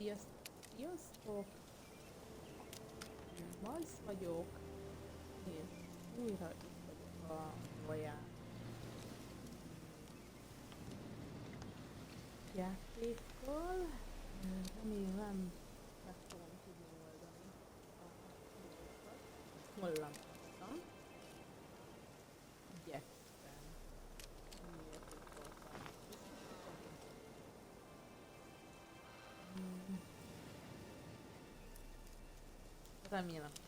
Sziasztok! Bajsz vagyok, és újra itt vagyok a Vaják játékkal. Remélem meg fogom tudni oldani a dolgokat. Hol lemondtam? Gyertek. Miért itt voltam? Remélem, hogy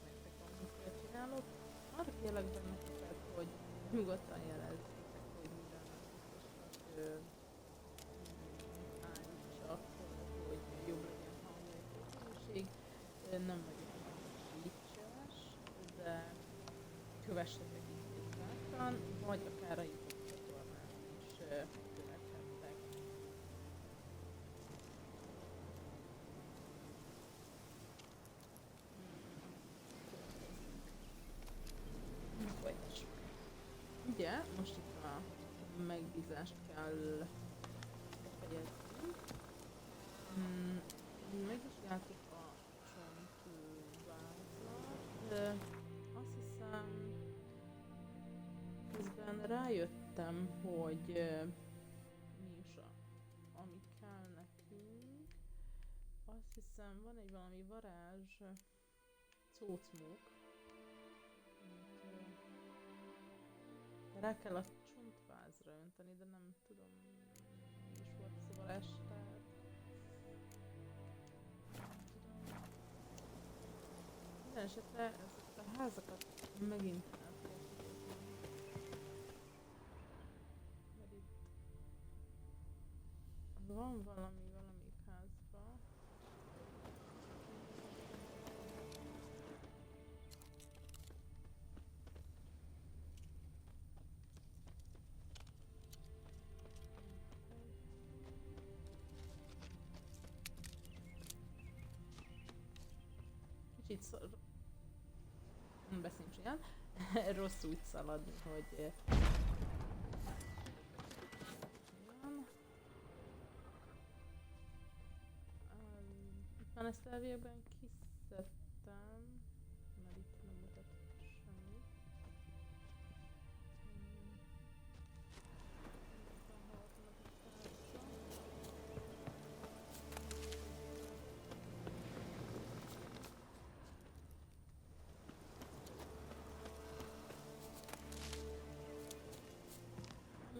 nektek valamit csinálok. Arra kérlek benneteket, hogy nyugodtan jelezzétek, hogy mire nem biztosak állítsak, hogy jobb legyen a hangminőség. Nem vagyok glitches, de kövessetek itt bátran, vagy akár a YouTube csatornán is követhettek. Folytassuk. Ugye, most itt a megbízást kell befejezni. Megvizsgáltuk a csontvázat. Azt hiszem, közben rájöttem, hogy mi is ami kell nekünk. Azt hiszem, van egy valami varázs cócmók. Rá kell a csontvázra önteni, de nem tudom, mi is volt ez a varázs, tehát nem tudom. Minden esetre ezeket a házakat megint el kell kihozni. Mert itt van valami valamelyik házban. Kicsit beszéljünk olyan. Rossz úgy szaladni, hogy itt már ezt elvégben kiszedtem, mert itt nem mutat semmit.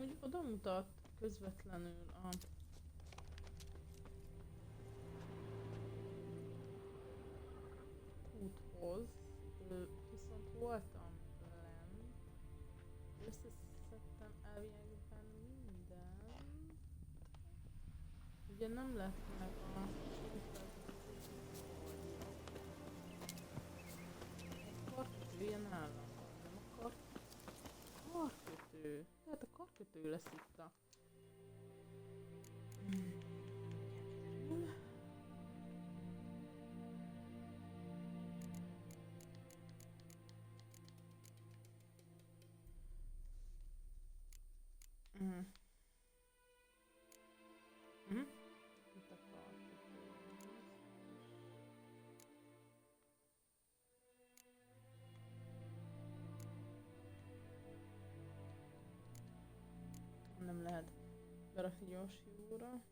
Úgy oda mutat közvetlenül a kúthoz, viszont voltam lent, összeszedtem elviekben mindent. Ugye nem lett meg a karkötő ilyen nálam van, nem a karkötő. Tehát a karkötő lesz itt a... Itt a karkötő. Nem lehet berakni gyors jóra.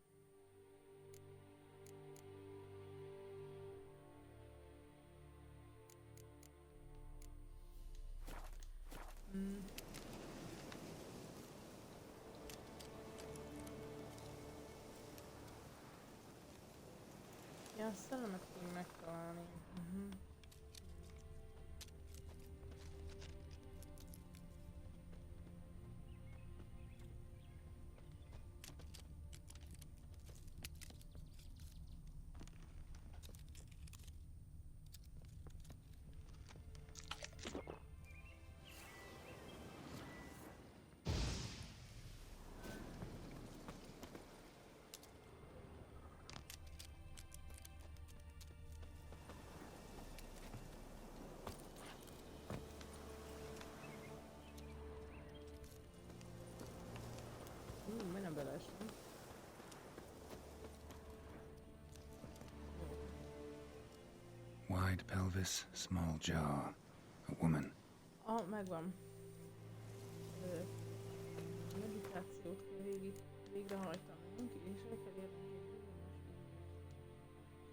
Ja, a szellemet kell megtalálni. right pelvis, small jaw. A woman. Megvan. Meditációt kell végrehajtanunk, és el kell érnünk egy bizonyos időt.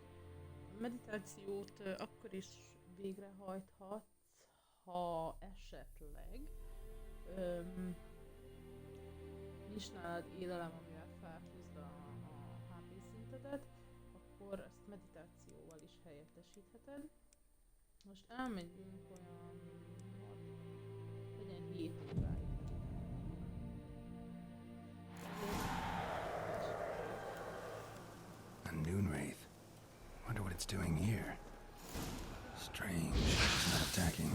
A meditációt akkor is végrehajthatsz, ha esetleg nincs nálad élelem, amivel felhúzd a HP szintedet, akkor ezt meditációval is helyettesítheted. Most elmegyünk olyan, legyen 7 óráig. A noon wraith. Wonder what it's doing here. Strange. It's not attacking.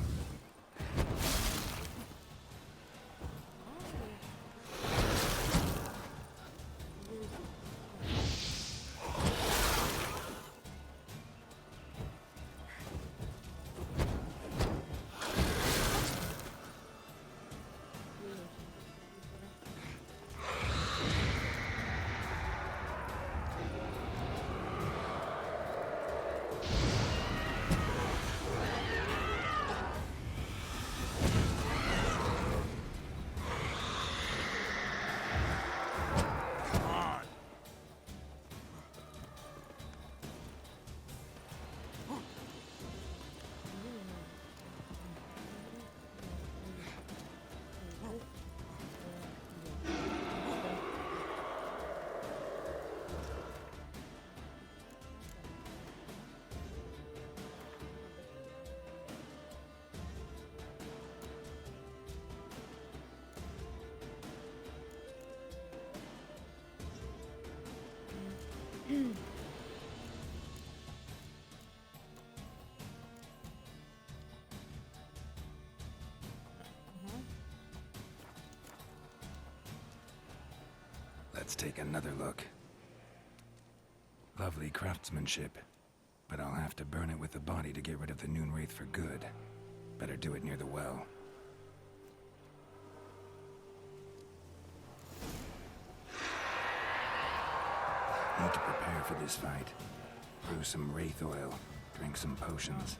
Let's take another look. Lovely craftsmanship, but I'll have to burn it with the body to get rid of the noon wraith for good. Better do it near the well. Need to prepare for this fight. Brew some wraith oil, drink some potions.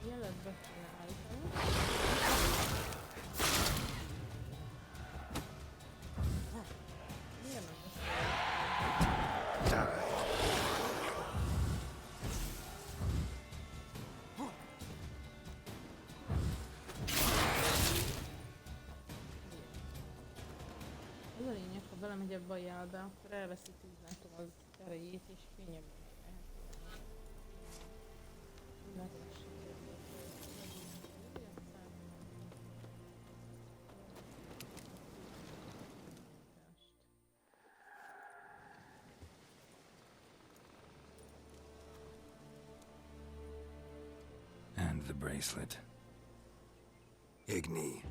Az a lényeg, ha belemegy ebbe a jelbe, akkor elveszíti, nem tudom, az erejét, és könnyebben And the bracelet. Igni.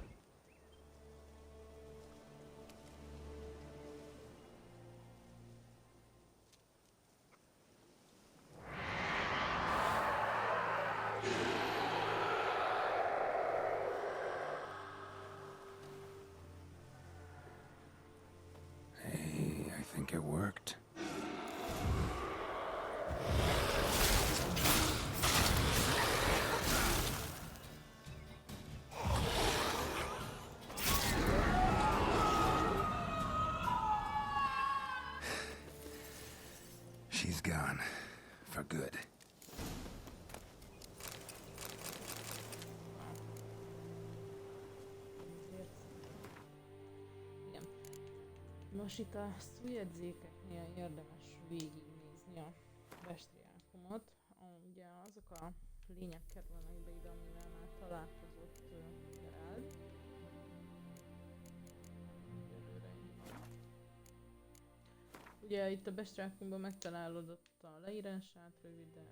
Hey, I think it worked. She's gone. For good. Igen. Most itt a szójegyzékeknél érdemes végignézni a bestriákumot. Ugye azok a lények kerülnek be ide, amivel már találkozott Geralt. Ugye itt a bestriákumban megtalálod ott a leírását röviden,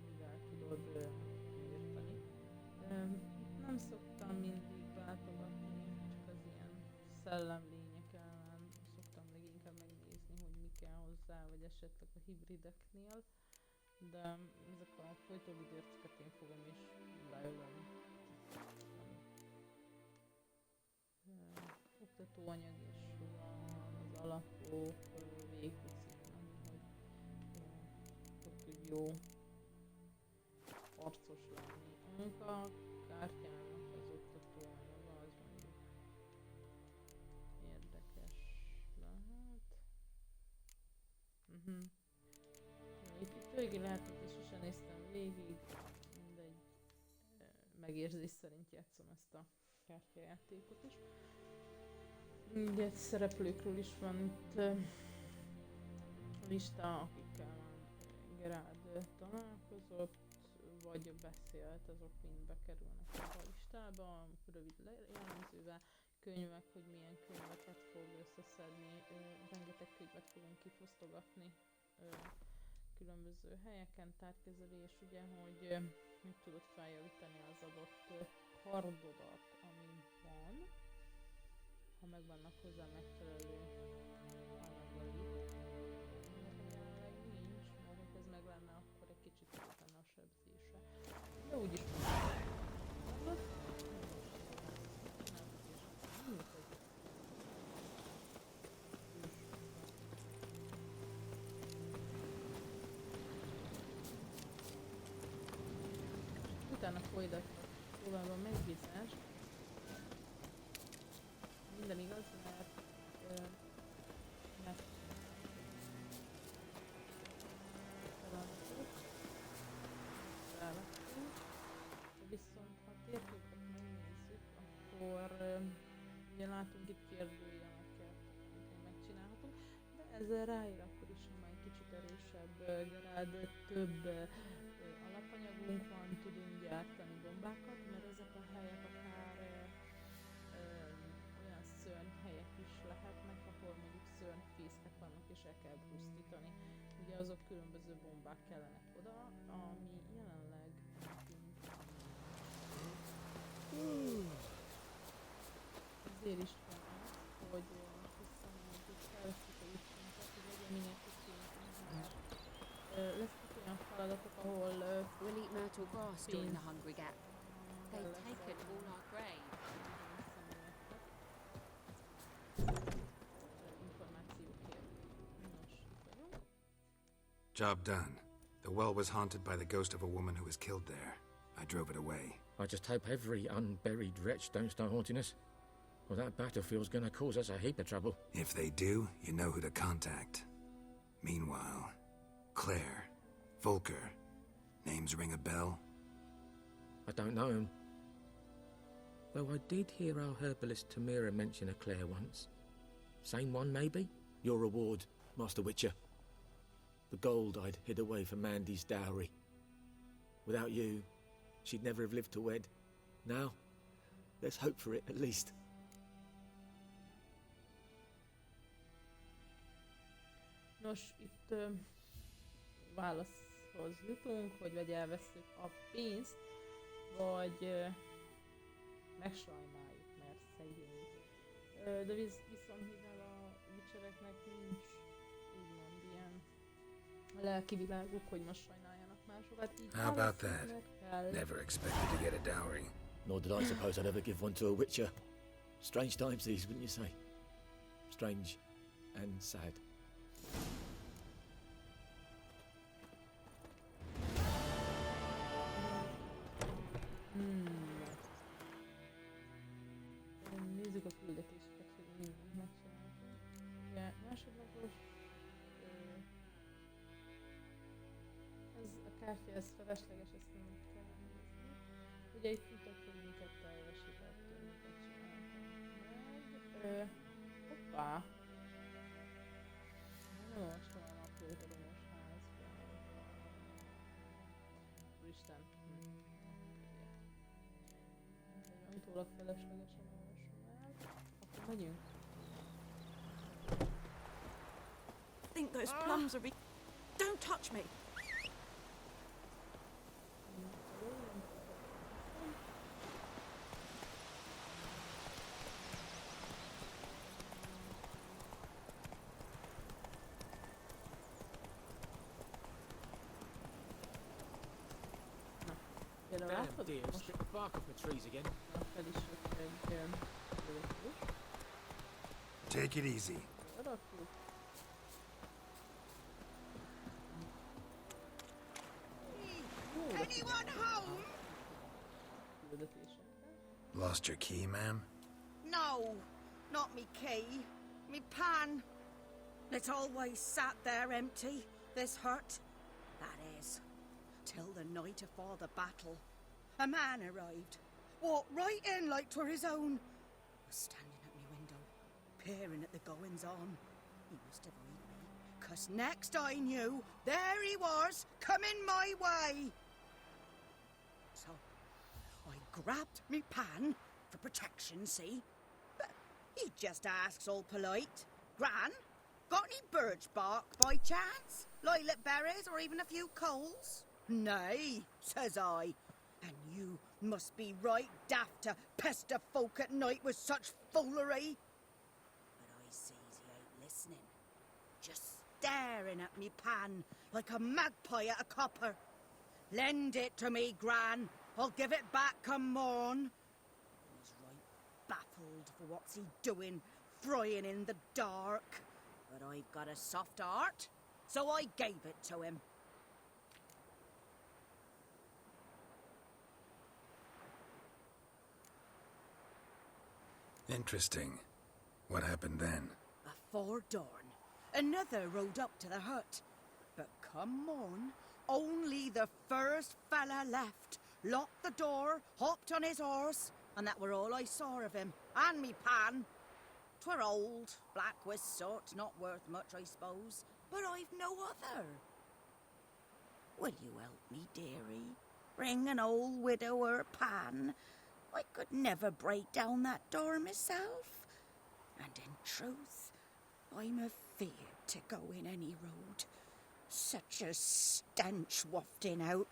mivel tudod írtani. Nem szoktam mindig váltogatni, csak az ilyen szellemlények ellen szoktam leginkább megnézni, hogy mi kell hozzá, vagy esetleg a hibrideknél. De ezek a folytóvidérceket én fogom is leülni. Oktatóanyag is van, az alapok, végigviszik, hogy tud jó harcos lenni. munkakártyának az oktató anyaga, az mondjuk érdekes lehet. Itt végig lehetett, és sosem néztem végig, mindegy, megérzés szerint játszom ezt a kártyajátékot is. Ugye szereplőkről is van itt lista, akikkel Geralt találkozott, vagy beszélt, azok mind bekerülnek a listába, rövid jellemzővel, könyvek, hogy milyen könyveket fog összeszedni, rengeteg könyvet fogunk kifosztogatni különböző helyeken, tárgykezelés, ugye, hogy tudod feljavítani az adott kardodat, ami van, ha megvannak hozzá megfelelő anyagai. Nekem jelenleg nincs, mert ha ez meg lenne, akkor egy kicsit jobb lenne a sebzése. De úgyis mondod. Utána folytatva próbálom megbízást. Minden igaz, mert feladtuk, rávettünk, viszont ha a térképet megnézzük, akkor ugye látunk itt kérdőjeleket, amit megcsinálhatunk, de ezzel ráír akkor is, ha már egy kicsit erősebb Geralt, több alapanyagunk van, tudunk gyártani bombákat, mert ezek a helyek akár olyan szörnyhelyek is lehetnek, ahol mondjuk szörnyfészkek vannak és el kell pusztítani. Ugye azok különböző bombák kellenek oda, ami jelenleg nekünk ezért is van az, hogy visszamondjuk felveszünk a jutsunkat, hogy legyen mindenki szintén, mert lesznek olyan feladatok, ahol We'll eat myrtle grass during the hungry gap. They've taken all our grain. Job done. The well was haunted by the ghost of a woman who was killed there. I drove it away. I just hope every unburied wretch don't start haunting us. Well, that battlefield's gonna cause us a heap of trouble. If they do, you know who to contact. Meanwhile, Claire, Volker, names ring a bell? I don't know him. Though I did hear our herbalist Tamira mention a Claire once. Same one, maybe? Your reward, Master Witcher. The gold I'd hid away for Mandy's dowry. Without you, she'd never have lived to wed. Now, let's hope for it, at least. Nos, itt válaszhoz jutunk, hogy vagy elveszünk a pénzt, vagy megsajnáljuk, mert szegény. De viszont mivel a witchereknek nincs úgymond ilyen lelki világuk, hogy most sajnáljanak másokat, így How about that? kell. Never expected to get a dowry. Nor did I suppose I'd ever give one to a Witcher. Strange times these, wouldn't you say? Strange and sad. Nézzük a küldetéseket, hogy mindent megcsináltunk. Ugye másodlagos, ez a kártya, ez felesleges, ezt nem kell nézni. Ugye itt mutat, hogy minket teljesítettünk, minket csináltam meg. Hoppá! Nem olvastam a naplót a romos házban. Úristen! Utólag feleslegesen olvasom el. Akkor megyünk. I think those plums are Don't touch me! Damn deer, strip the bark off the trees again. Fel is jött egy követős. Take it easy. Rakjuk. Anyone home? küldetésekre. Lost your key, ma'am? No, not me key. Me pan. It always sat there empty, this hut. That is, till the night afore the battle. A man arrived, walked right in like 'twere his own. Was standing at me window, peering at the goings-on. He must have eyed me, 'cause next I knew, there he was, coming my way. So, I grabbed me pan, for protection, see? But he just asks all polite, Gran, got any birch bark by chance? Lilac berries or even a few coals? Nay, says I. And you must be right daft to pester folk at night with such foolery. But I sees he ain't listening. Just staring at me pan like a magpie at a copper. Lend it to me, Gran. I'll give it back come morn. And he's right baffled for what's he doing, frying in the dark. But I've got a soft heart, so I gave it to him. Interesting. What happened then? Afore dawn, another rode up to the hut. But come morn, only the first fella left, locked the door, hopped on his horse, and that were all I saw of him, and me pan. 'Twere old, black with soot, not worth much, I suppose, but I've no other. Will you help me, dearie? Bring an old widower pan. I could never break down that door myself. And in truth, I'm afeard to go in any road. Such a stench wafting out.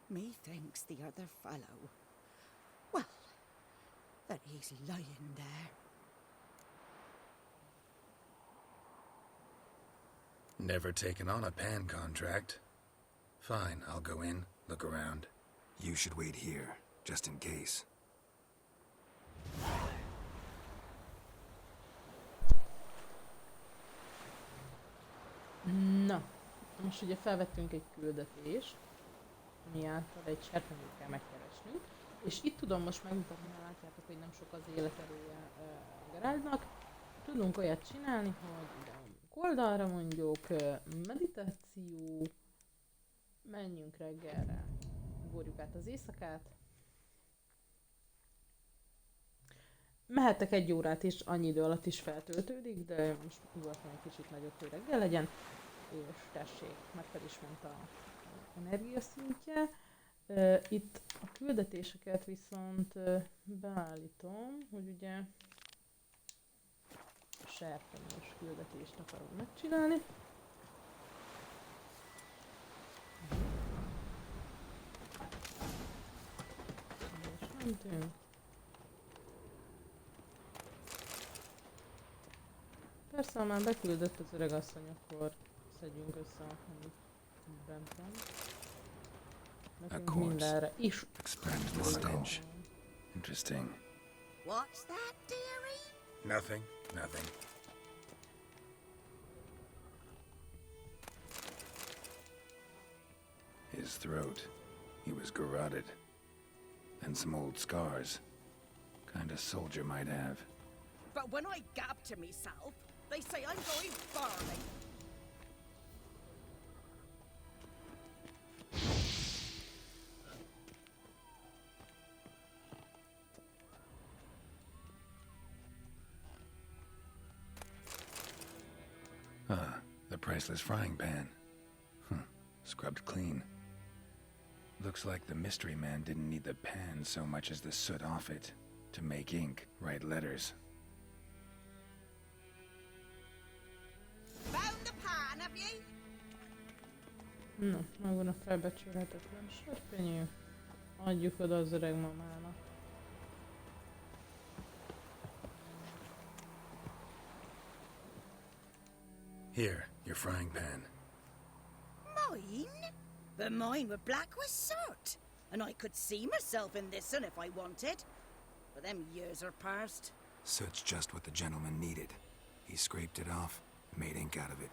Methinks the other fellow, well, that he's lying there. Never taken on a pan contract. Fine, I'll go in, look around. You should wait here, just in case. Na, most ugye felvettünk egy küldetést, ami által egy serpenyőt kell megkeresnünk, és itt tudom most megmutatni, ha látjátok, hogy nem sok az életerője a garázsnak. Tudunk olyat csinálni, hogy ide oldalra mondjuk meditáció, menjünk reggelre, ugorjuk át az éjszakát. Mehettek 1 órát is, annyi idő alatt is feltöltődik, de most ugortam egy kicsit nagyobb, hogy reggel legyen, és tessék, meg fel is ment a energiaszintje. Itt a küldetéseket viszont beállítom, hogy ugye serpenyős küldetést akarok megcsinálni. És mentünk. Persze, ha már beküldött az öreg asszony, akkor szedjünk össze, amit bent van. Nekünk mindenre is. Expanded stench. Interesting. What's that, dearie? Nothing, nothing. His throat. He was garroted. And some old scars. Kind of soldier might have. But when I gab to myself, they say I'm going barley. Ah, the priceless frying pan. Scrubbed clean. Looks like the mystery man didn't need the pan so much as the soot off it to make ink, write letters. Found the pan, have you? Na, megvan a felbecsülhetetlen serpenyő. Adjuk oda az öreg mamának. Here, your frying pan. Mine? But mine were black with soot. And I could see myself in this one if I wanted. But them years are past. Soot's just what the gentleman needed. He scraped it off, made ink out of it.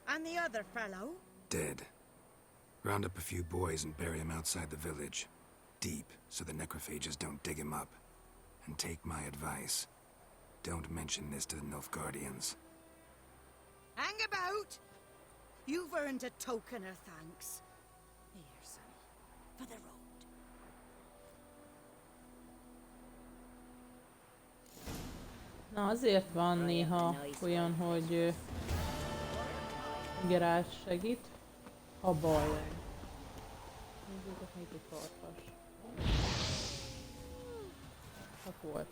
And the other fellow? Dead. Round up a few boys and bury him outside the village. deep so the necrophages don't dig him up. And take my advice. Don't mention this to the Nilfgaardians. Hang about! You've earned a token of thanks. Here, sonny, for the road. Na azért van néha olyan, hogy Geralt segít, ha baj van. Nézzétek, még egy farkas. Csak volt.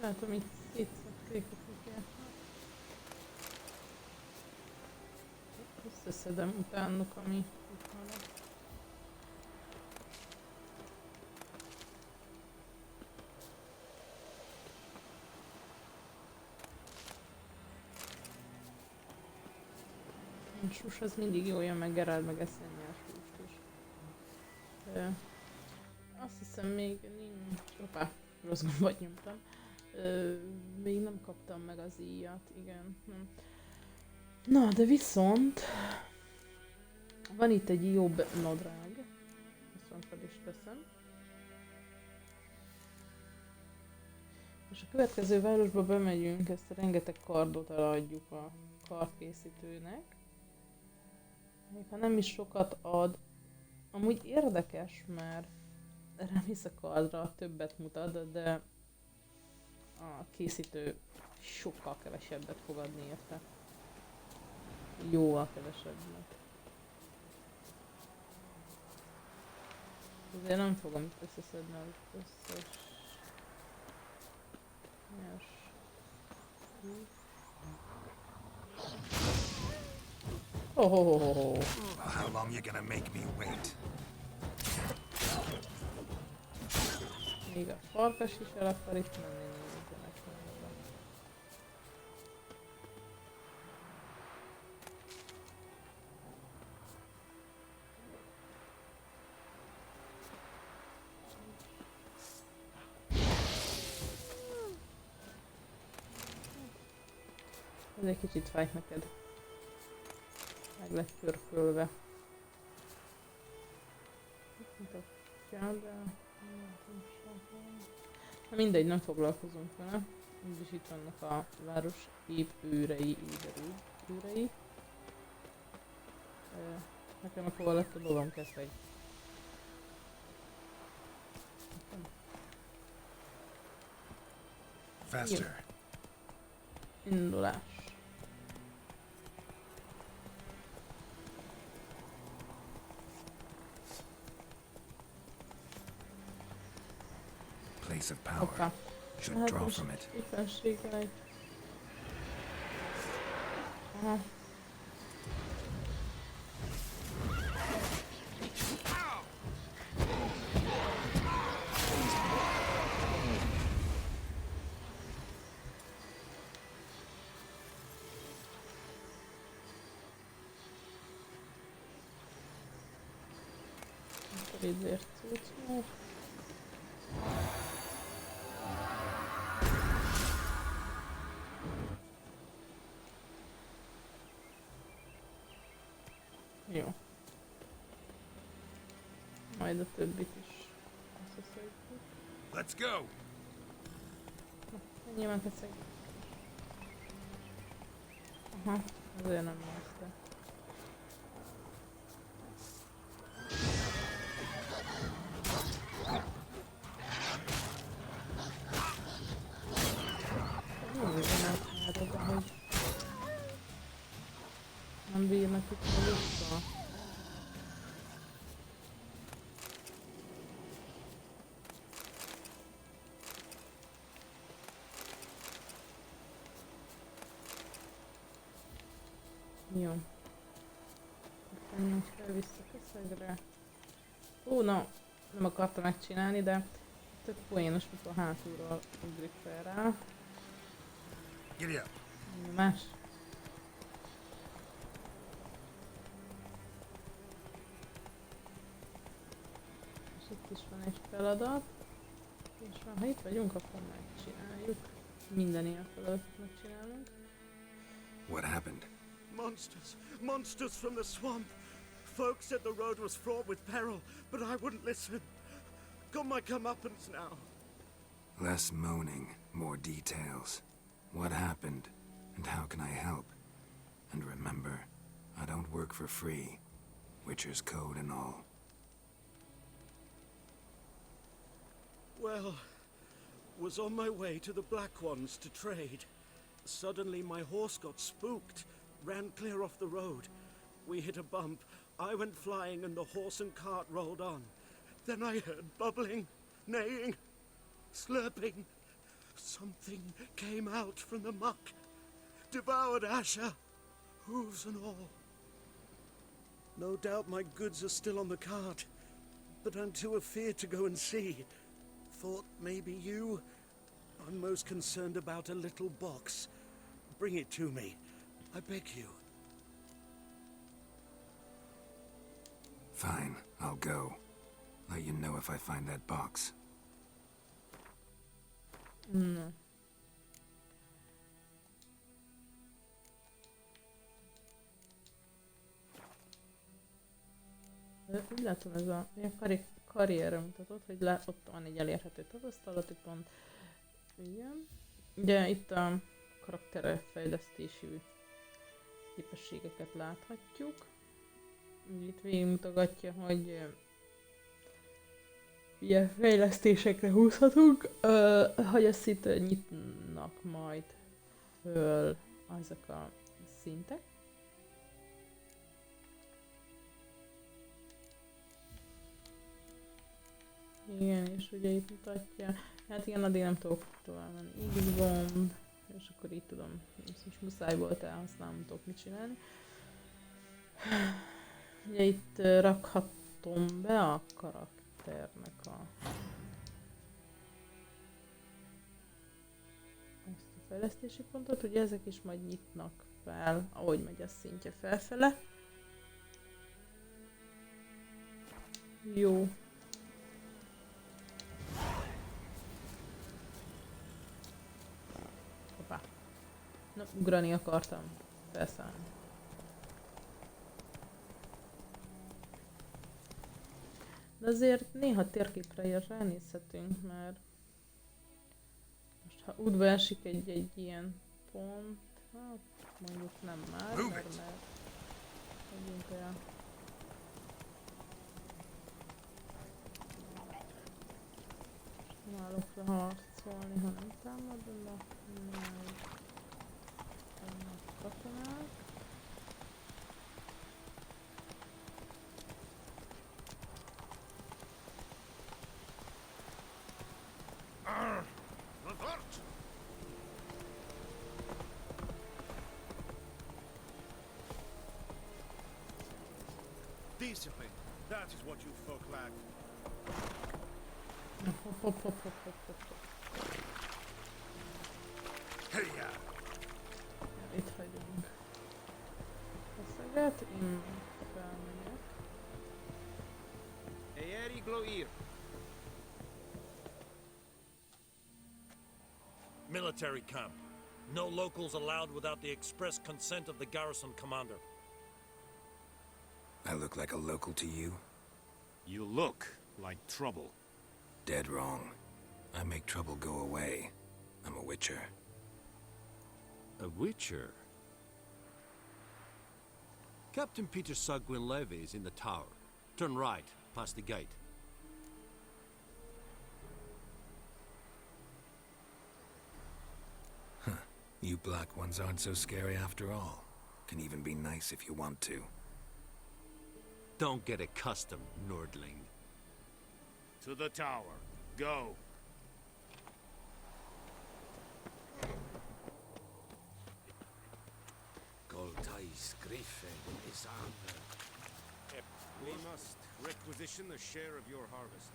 Látom, itt szétszedték a kutyát. Összeszedem utánuk, ami itt maradt. A sus az mindig jó jön, meg Geralt meg eszenni a sust is. Azt hiszem még nincs... Hoppá, rossz gombot nyomtam. Még nem kaptam meg az íjat, igen. Nem. Na, de viszont van itt egy jobb nadrág. Viszont fel is teszem. És a következő városba bemegyünk, ezt a rengeteg kardot eladjuk a kardkészítőnek. Még ha nem is sokat ad, amúgy érdekes, mert remész a kardra többet mutat, de a készítő sokkal kevesebbet fog adni érte. Jóval kevesebbet. Azért nem fogom itt összeszedni az összes nyers. Oh. How long you gonna make me wait? Még a farkas is el akar itt menni, nézzenek meg. Ez egy kicsit fájt neked. Meg lett pörkölve. Itt mutatja, de... Na mindegy, nem foglalkozunk vele. Úgyis itt vannak a város őrei. Nekem akkor lett a dolgom kezdve. Faster. Indulás. Place of power. Hoppá. Should Hát draw most from it. éppenséggel egy... Aha. Akkor ezért cuccunk. Jó. Majd a többit is összeszedjük. Let's go. Ennyi meg teszek. Aha, azért nem nézte. Jó, de hogy nem bírnak itt a vissza. Jó. Aztán most fel vissza közegre. Na, nem akartam megcsinálni, de tök poénos, mikor hátulról ugrik fel rá. Giddy up. Más? itt is van egy feladat. És ha itt vagyunk, akkor megcsináljuk. Minden ilyen feladatot megcsinálunk. What happened? Monsters! Monsters from the swamp! Folks said the road was fraught with peril, but I wouldn't listen. Got my comeuppance now. Less moaning, more details. What happened, and how can I help? And remember, I don't work for free. Witcher's code and all. Well, was on my way to the Black Ones to trade. Suddenly my horse got spooked, ran clear off the road. We hit a bump, I went flying and the horse and cart rolled on. Then I heard bubbling, neighing, slurping. Something came out from the muck, devoured Asher, hooves and all. No doubt my goods are still on the cart, but I'm too afeard to go and see. Thought maybe you... I'm most concerned about a little box. Bring it to me, I beg you. Fine, I'll go. Let you know if I find that box. Na. Úgy látom, ez a karrierre mutatott, hogy ott van egy elérhető tapasztalati pont. Igen. Ugye itt a karakterfejlesztési képességeket láthatjuk. Itt végigmutogatja, hogy ilyen fejlesztésekre húzhatunk, hogy ezt itt nyitnak majd föl azok a szintek. Igen, és ugye itt mutatja, hát igen, addig nem tudok tovább menni. Így gomb, és akkor így tudom, most muszáj volt elhasználnom, nem tudok mit csinálni. Ugye itt rakhatom be a karakternek ezt a fejlesztési pontot, ugye ezek is majd nyitnak fel, ahogy megy a szintje felfele. Jó. Hoppá. Na, ugrani akartam. Felszállni. De azért néha térképre is ránézhetünk, mert most ha útba esik egy ilyen pont, hát mondjuk nem már, mert megyünk el. Nem állok le harcolni, ha nem támadnak, majd katonák. Discipline, that is what you folk lack. Hopp, hopp, hopp, hopp, hopp, hopp. Hey-ya! Itt hagyunk. Eszeget, én felmegyek. Eeri Gloir. Military camp. No locals allowed without the express consent of the garrison commander. I look like a local to you? You look like trouble. Dead wrong. I make trouble go away. I'm a witcher. A witcher? Captain Peter Sagwin Levy is in the tower. Turn right, past the gate. You black ones aren't so scary after all. Can even be nice if you want to. Don't get accustomed, Nordling. To the tower. Go. Goltais Griffin is armor. We must requisition the share of your harvest.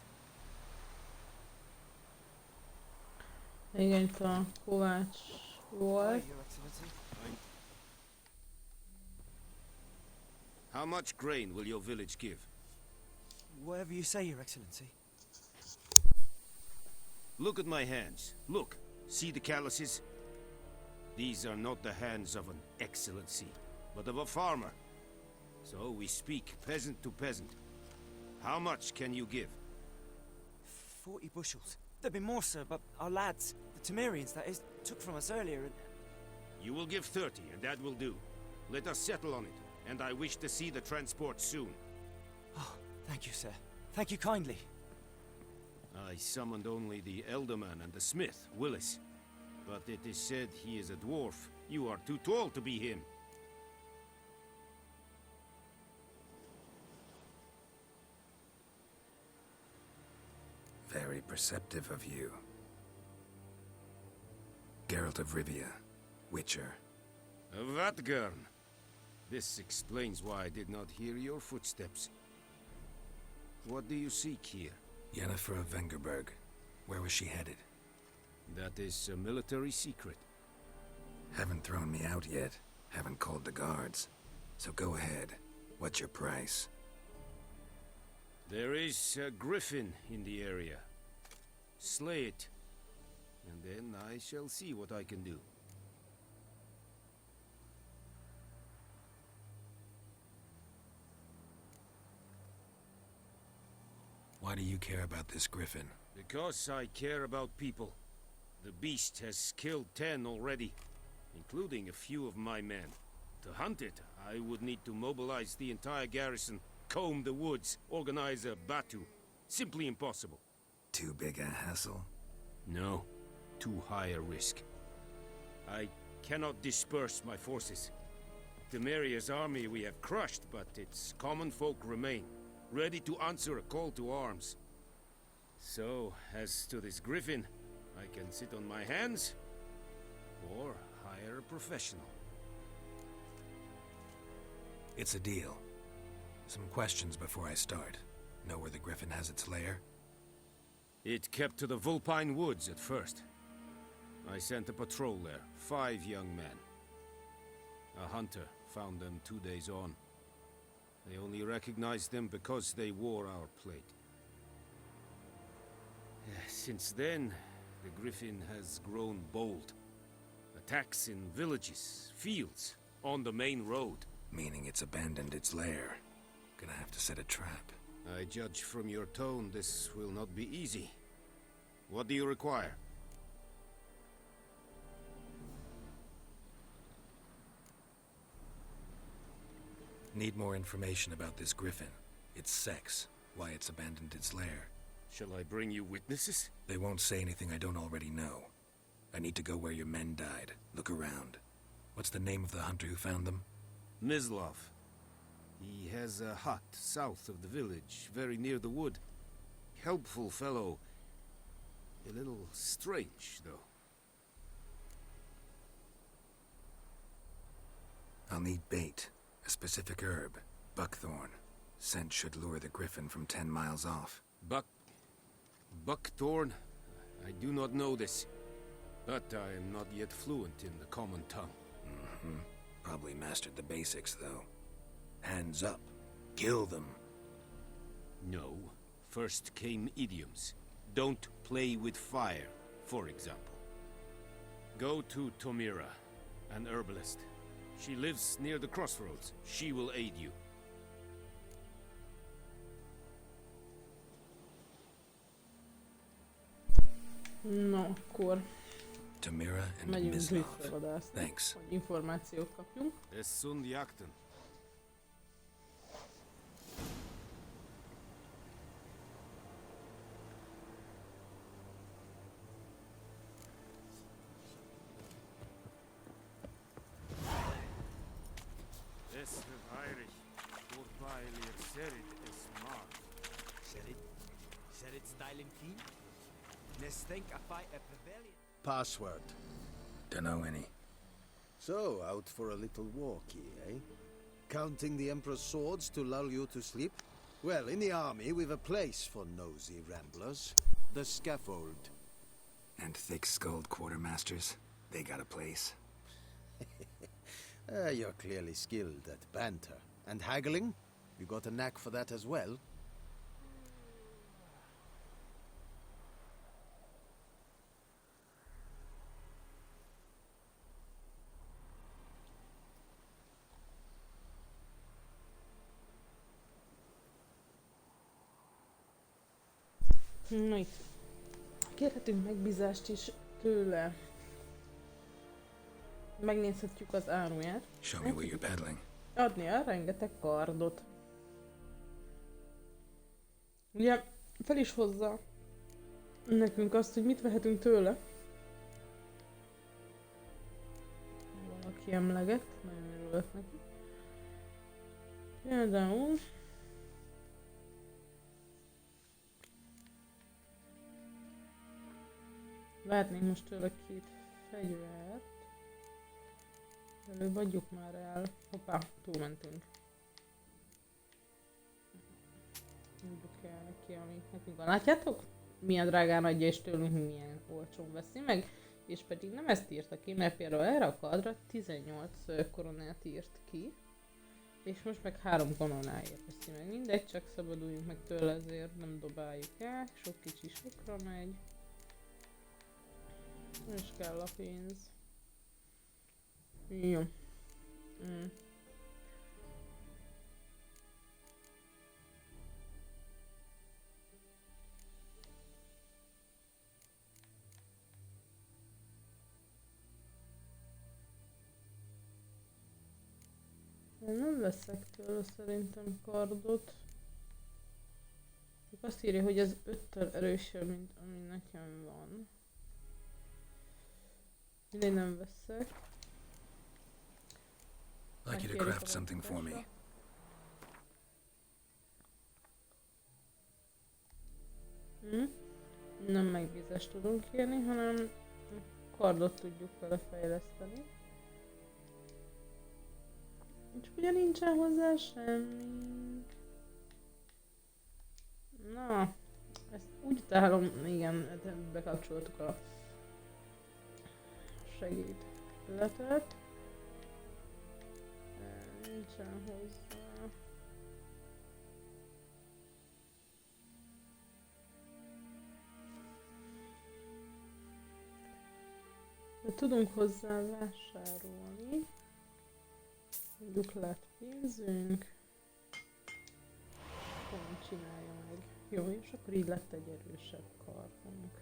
Igen, itt a kovács volt. How much grain will your village give? Whatever you say, Your Excellency. Look at my hands. Look. See the calluses? These are not the hands of an excellency, but of a farmer. So we speak peasant to peasant. How much can you give? 40 bushels. There'd be more, sir, but our lads, the Temerians, that is, took from us earlier and... You will give 30, and that will do. Let us settle on it, and I wish to see the transport soon. Oh, thank you, sir. Thank you kindly. I summoned only the Elderman and the smith, Willis. But it is said he is a dwarf. You are too tall to be him. Very perceptive of you. Geralt of Rivia, Witcher. Vatgern. This explains why I did not hear your footsteps. What do you seek here? Yennefer of Vengerberg. Where was she headed? That is a military secret. Haven't thrown me out yet. Haven't called the guards. So go ahead. What's your price? There is a griffin in the area. Slay it, and then I shall see what I can do. Why do you care about this griffin? Because I care about people. The beast has killed 10 already, including a few of my men. To hunt it, I would need to mobilize the entire garrison, comb the woods, organize a batu. Simply impossible. Too big a hassle? No, too high a risk. I cannot disperse my forces. Temeria's army we have crushed, but its common folk remain, ready to answer a call to arms. So, as to this griffin, I can sit on my hands, or hire a professional. It's a deal. Some questions before I start. Know where the griffin has its lair? It kept to the Vulpine Woods at first. I sent a patrol there, 5 young men. A hunter found them 2 days on. They only recognized them because they wore our plate. Since then, the griffin has grown bold. Attacks in villages, fields, on the main road. Meaning it's abandoned its lair. Gonna have to set a trap. I judge from your tone this will not be easy. What do you require? Need more information about this griffin. Its sex, why it's abandoned its lair. Shall I bring you witnesses? They won't say anything I don't already know. I need to go where your men died. Look around. What's the name of the hunter who found them? Mislov. He has a hut south of the village, very near the wood. Helpful fellow. A little strange, though. I'll need bait. A specific herb. Buckthorn. Scent should lure the griffin from 10 miles off. Buckthorn? I do not know this. But I am not yet fluent in the common tongue. Probably mastered the basics, though. Hands up. Kill them. No. First came idioms. Don't play with fire, for example. Go to Tomira, an herbalist. She lives near the crossroads. She will aid you. Na, akkor Tomira and megyünk Mislov. griffvadászni, Thanks. hogy információt kapjunk. Es sunt jakten. Es verheirig, vorbeilir serit es mar. Serit style in keen? Let's think I fight a pavilion. Password. Dunno any. So, out for a little walkie, eh? Counting the Emperor's swords to lull you to sleep? Well, in the army, we've a place for nosy ramblers. The scaffold. And thick-skulled quartermasters. They got a place. You're clearly skilled at banter. And haggling? You got a knack for that as well? Na itt. Kérhetünk megbízást is tőle. Megnézhetjük az áruját. Show me where you're peddling. Adnia rengeteg kardot. Ugye fel is hozza nekünk azt, hogy mit vehetünk tőle. Valaki emleget, nagyon örülök neki. Például vehetnénk most tőle 2 fegyvert. Előbb adjuk már el. Hoppá, túlmentünk. Mondjuk el neki, ami nekünk van. Látjátok? Milyen drágán adja, és tőlünk milyen olcsón veszi meg. És pedig nem ezt írta ki, mert például erre a kardra 18 koronát írt ki. És most meg 3 koronáért veszi meg. Mindegy, csak szabaduljunk meg tőle, ezért nem dobáljuk el. Sok kicsi sokra megy. És kell a pénz. Jó. Én nem veszek tőle szerintem kardot. Csak azt írja, hogy ez 5-tel erősebb, mint ami nekem van. Mindegy, nem veszek. Like you to craft something for me. Nem megbízást tudunk kérni, hanem kardot tudjuk vele fejleszteni. És ugye nincsen hozzá semmi. Na, ezt úgy találom, igen, bekapcsoltuk a segédletet. Nincsen hozzá. De tudunk hozzá vásárolni. Mondjuk lett pénzünk. Pont csinálja meg. Jó, és akkor így lett egy erősebb kardunk.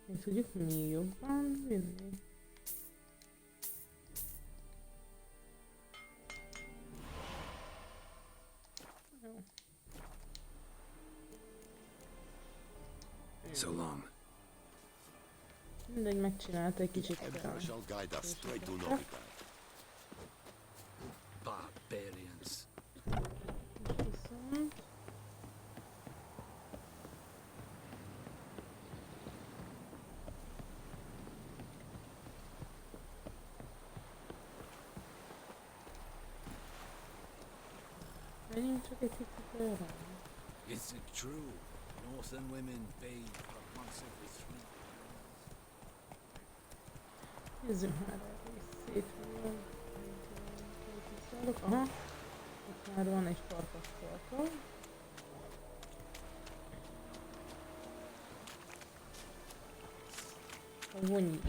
Még tudjuk még jobban vinni. Jó. So long. Mindegy, megcsinálta egy kicsit. Barbarians. Viszont... menjünk csak egy kicsit erre. Is it true? Northern women bathe but once every 3 years. Nézzünk már erre is szép van. Aha. Ott már van egy farkas torka. A vonyi.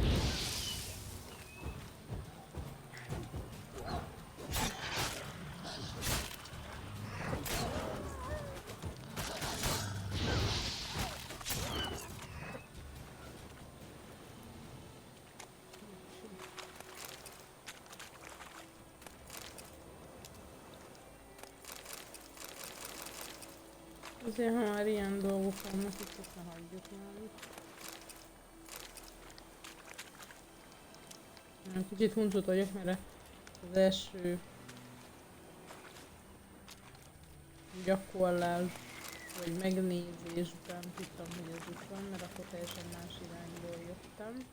Azért, ha már ilyen dolgok vannak, itt ezt ne hagyjuk már. Kicsit huncut vagyok, mert az első gyakorlás vagy megnézés után tudtam, hogy ez itt van, mert akkor teljesen más irányból jöttem.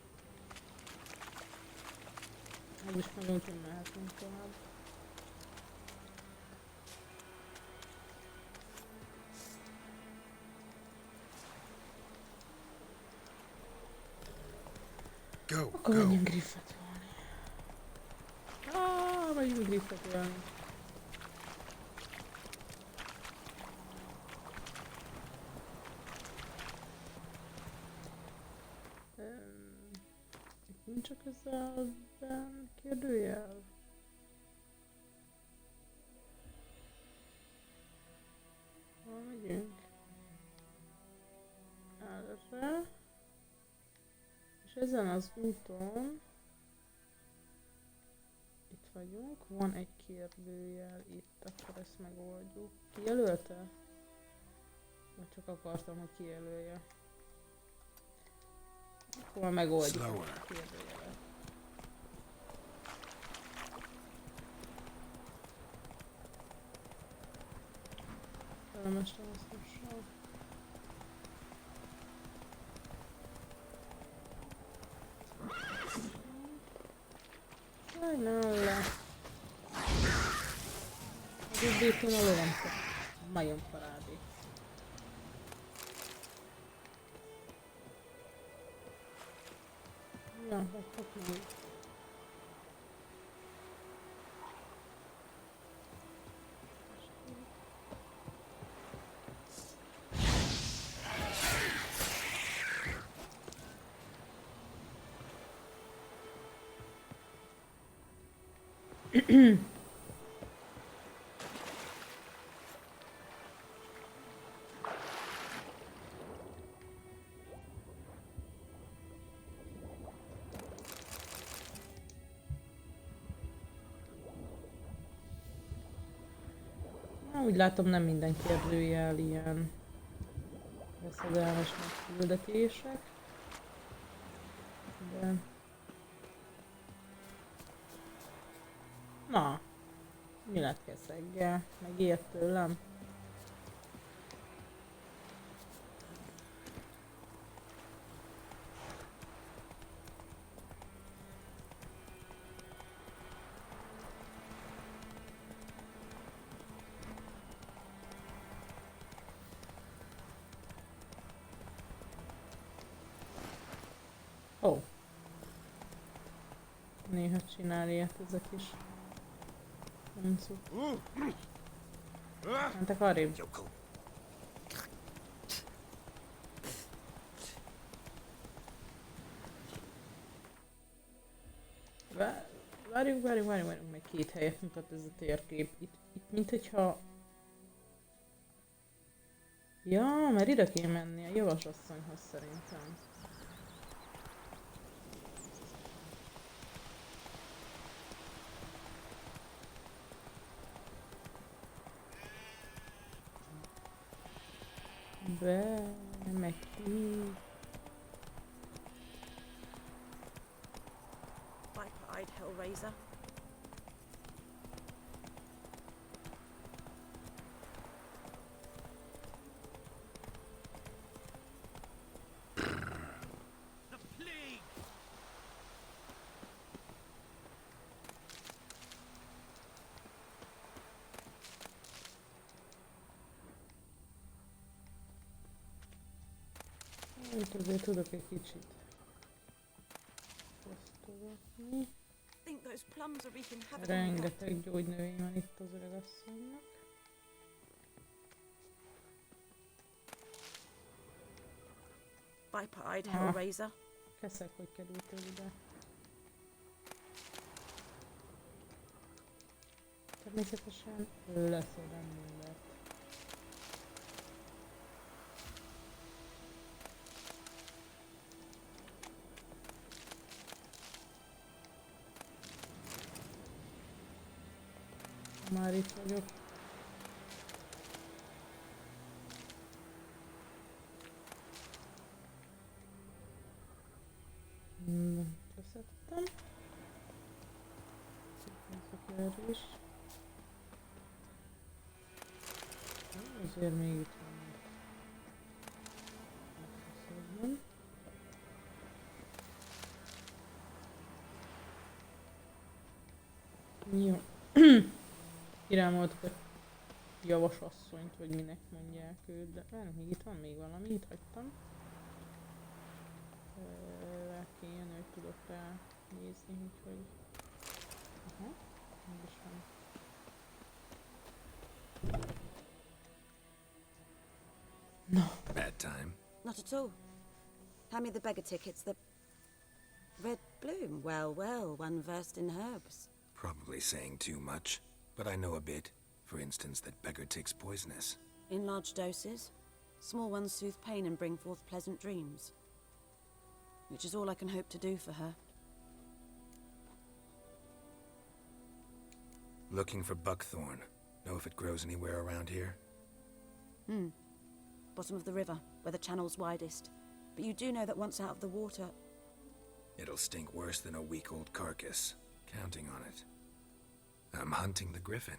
Ez is meg úgy, hogy mehetünk tovább. Akkor menjünk griffetolni. Menjünk griffetolni. Itt nincs a közelben? Kérdőjel? Hol megyünk? Erre. És ezen az úton itt vagyunk, van egy kérdőjel itt, akkor ezt megoldjuk. Kijelölte? Vagy csak akartam, hogy kijelölje. Akkor megoldjuk a kérdőjelet. Kellemes választással. Sajnálom. Az übbétől a lövemte. Nagyon parádi. Ja, megkapom úgy. Úgy látom, nem minden kérdőjel ilyen veszedelmes megküldetések. De... Na, mi lett keszeggel? Megért tőlem? Ó. Néha csinál ilyet ez a kis uncu. Mentek arrébb. Várjunk, meg két helyet mutat ez a térkép. Itt mint hogyha... Ja, mert ide kéne menni a javasasszonyhoz szerintem. Be, meg ki. Viper-eyed Hellraiser. Itt azért tudok egy kicsit fosztogatni. Rengeteg gyógynövény van itt az öregasszonynak. Viper-eyed Hellraiser. Keszek, hogy kerültél ide. Természetesen leszedem mindent. Már itt vagyok. Köszönöm. Ezek is. Azért még itt van. Köszönöm. Jó. Kirámoltuk a javasasszonyt, vagy minek mondják őt, de még itt van még valami, itt hagytam. Rá kéne, hogy tudok rá nézni, úgyhogy... Aha, mégis van. No. Bad time. Not at all. Hand me the beggar tickets, Red bloom? Well, well, one versed in herbs. Probably saying too much, but I know a bit. For instance, that beggar ticks poisonous. In large doses. Small ones soothe pain and bring forth pleasant dreams. Which is all I can hope to do for her. Looking for buckthorn. Know if it grows anywhere around here? Bottom of the river, where the channel's widest. But you do know that once out of the water... It'll stink worse than a week-old carcass. Counting on it. I'm hunting the griffin.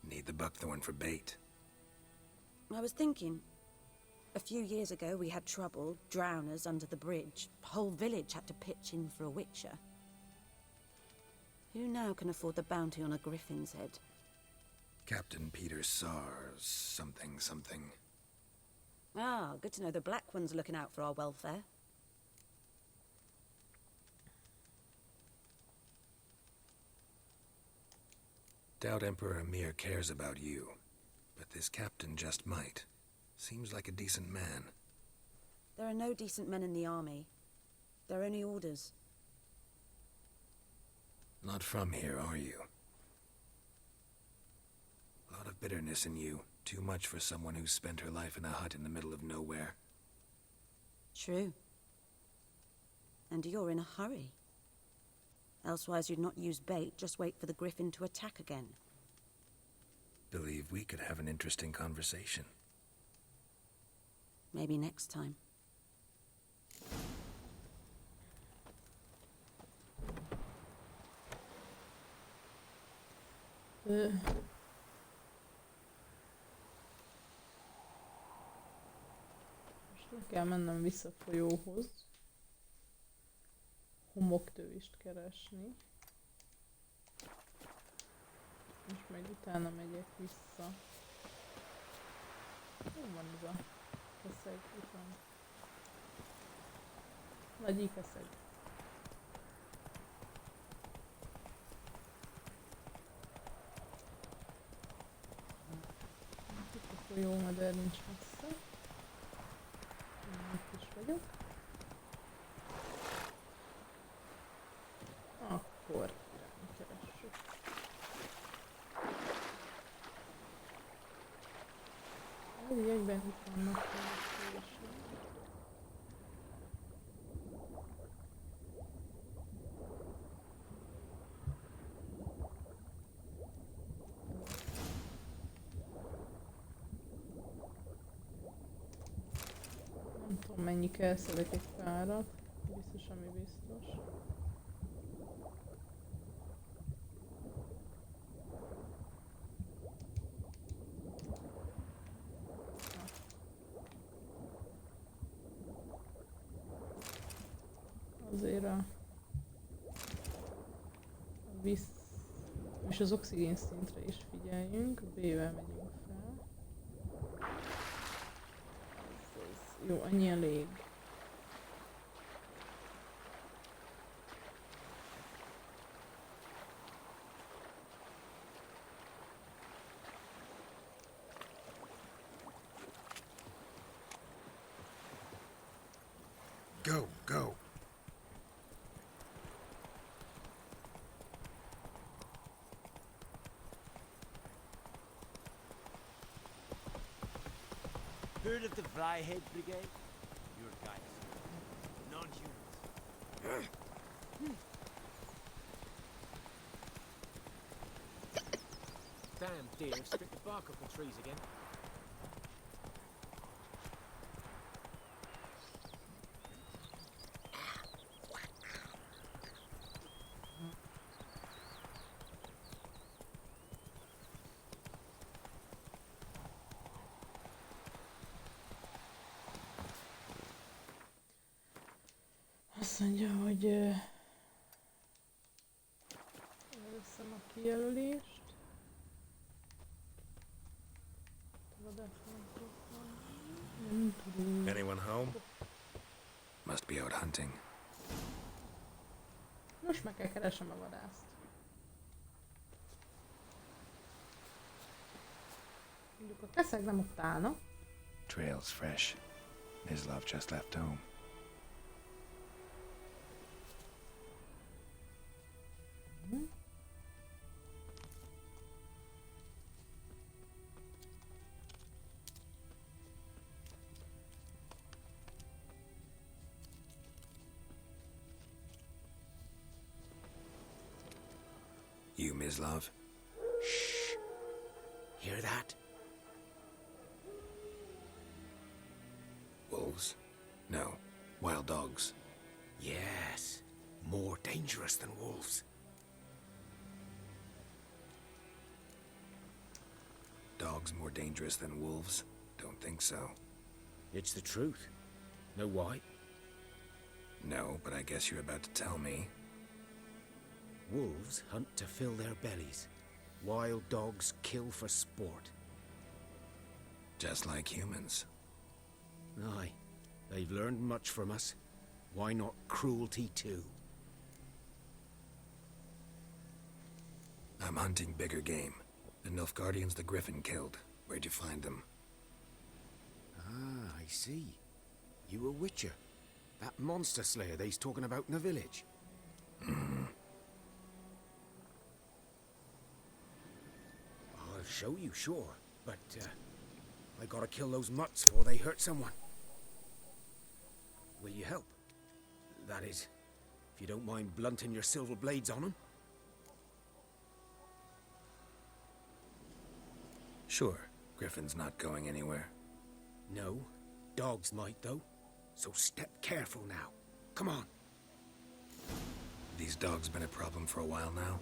Need the buckthorn for bait. I was thinking... A few years ago we had trouble, drowners under the bridge. The whole village had to pitch in for a witcher. Who now can afford the bounty on a griffin's head? Captain Peter Sars, something. Ah, good to know the Black One's looking out for our welfare. Doubt Emperor Emir cares about you, but this captain just might. Seems like a decent man. There are no decent men in the army. They're only orders. Not from here, are you? A lot of bitterness in you. Too much for someone who's spent her life in a hut in the middle of nowhere. True. And you're in a hurry. Elsewise you'd not use bait, just wait for the griffin to attack again. Believe we could have an interesting conversation. Maybe next time. Most le kell mennem vissza a folyóhoz. Homoktövist keresni. És majd utána megyek vissza. Hol van ez a keszeg? Itt van. Nagy keszeg. Itt a folyó, de nincs messze. Itt is vagyok. Akkor keressük. Egyben itt vannak kérdések. Nem tudom mennyi kell, szedek egy párat. Biztos, ami biztos. Azért a víz és az oxigén szintre is figyeljünk, B-vel megyünk fel. Ez jó, annyi elég. Go! Heard of the Vaják Brigade? Your guys. Non-humans. Damn deer, stripped the bark off the trees again. Azt mondja, hogy először a kijelölést. Anyone home? Must be out hunting. Most meg kell keresem a vadászt. Mondjuk a keszeg nem ott állna. Trail's fresh. Mislav just left home. You, Mislav? Shh. Hear that? Wolves? No. Wild dogs. Yes. More dangerous than wolves. Dogs more dangerous than wolves? Don't think so. It's the truth. Know why? No, but I guess you're about to tell me. Wolves hunt to fill their bellies. Wild dogs kill for sport. Just like humans. Aye. They've learned much from us. Why not cruelty too? I'm hunting bigger game. The Nilfgaardians the Griffin killed. Where'd you find them? Ah, I see. You a witcher. That monster slayer they's talking about in the village. I'll show you, sure. But, I gotta kill those mutts before they hurt someone. Will you help? That is, if you don't mind blunting your silver blades on them. Sure. Griffin's not going anywhere. No. Dogs might, though. So step careful now. Come on. These dogs been a problem for a while now?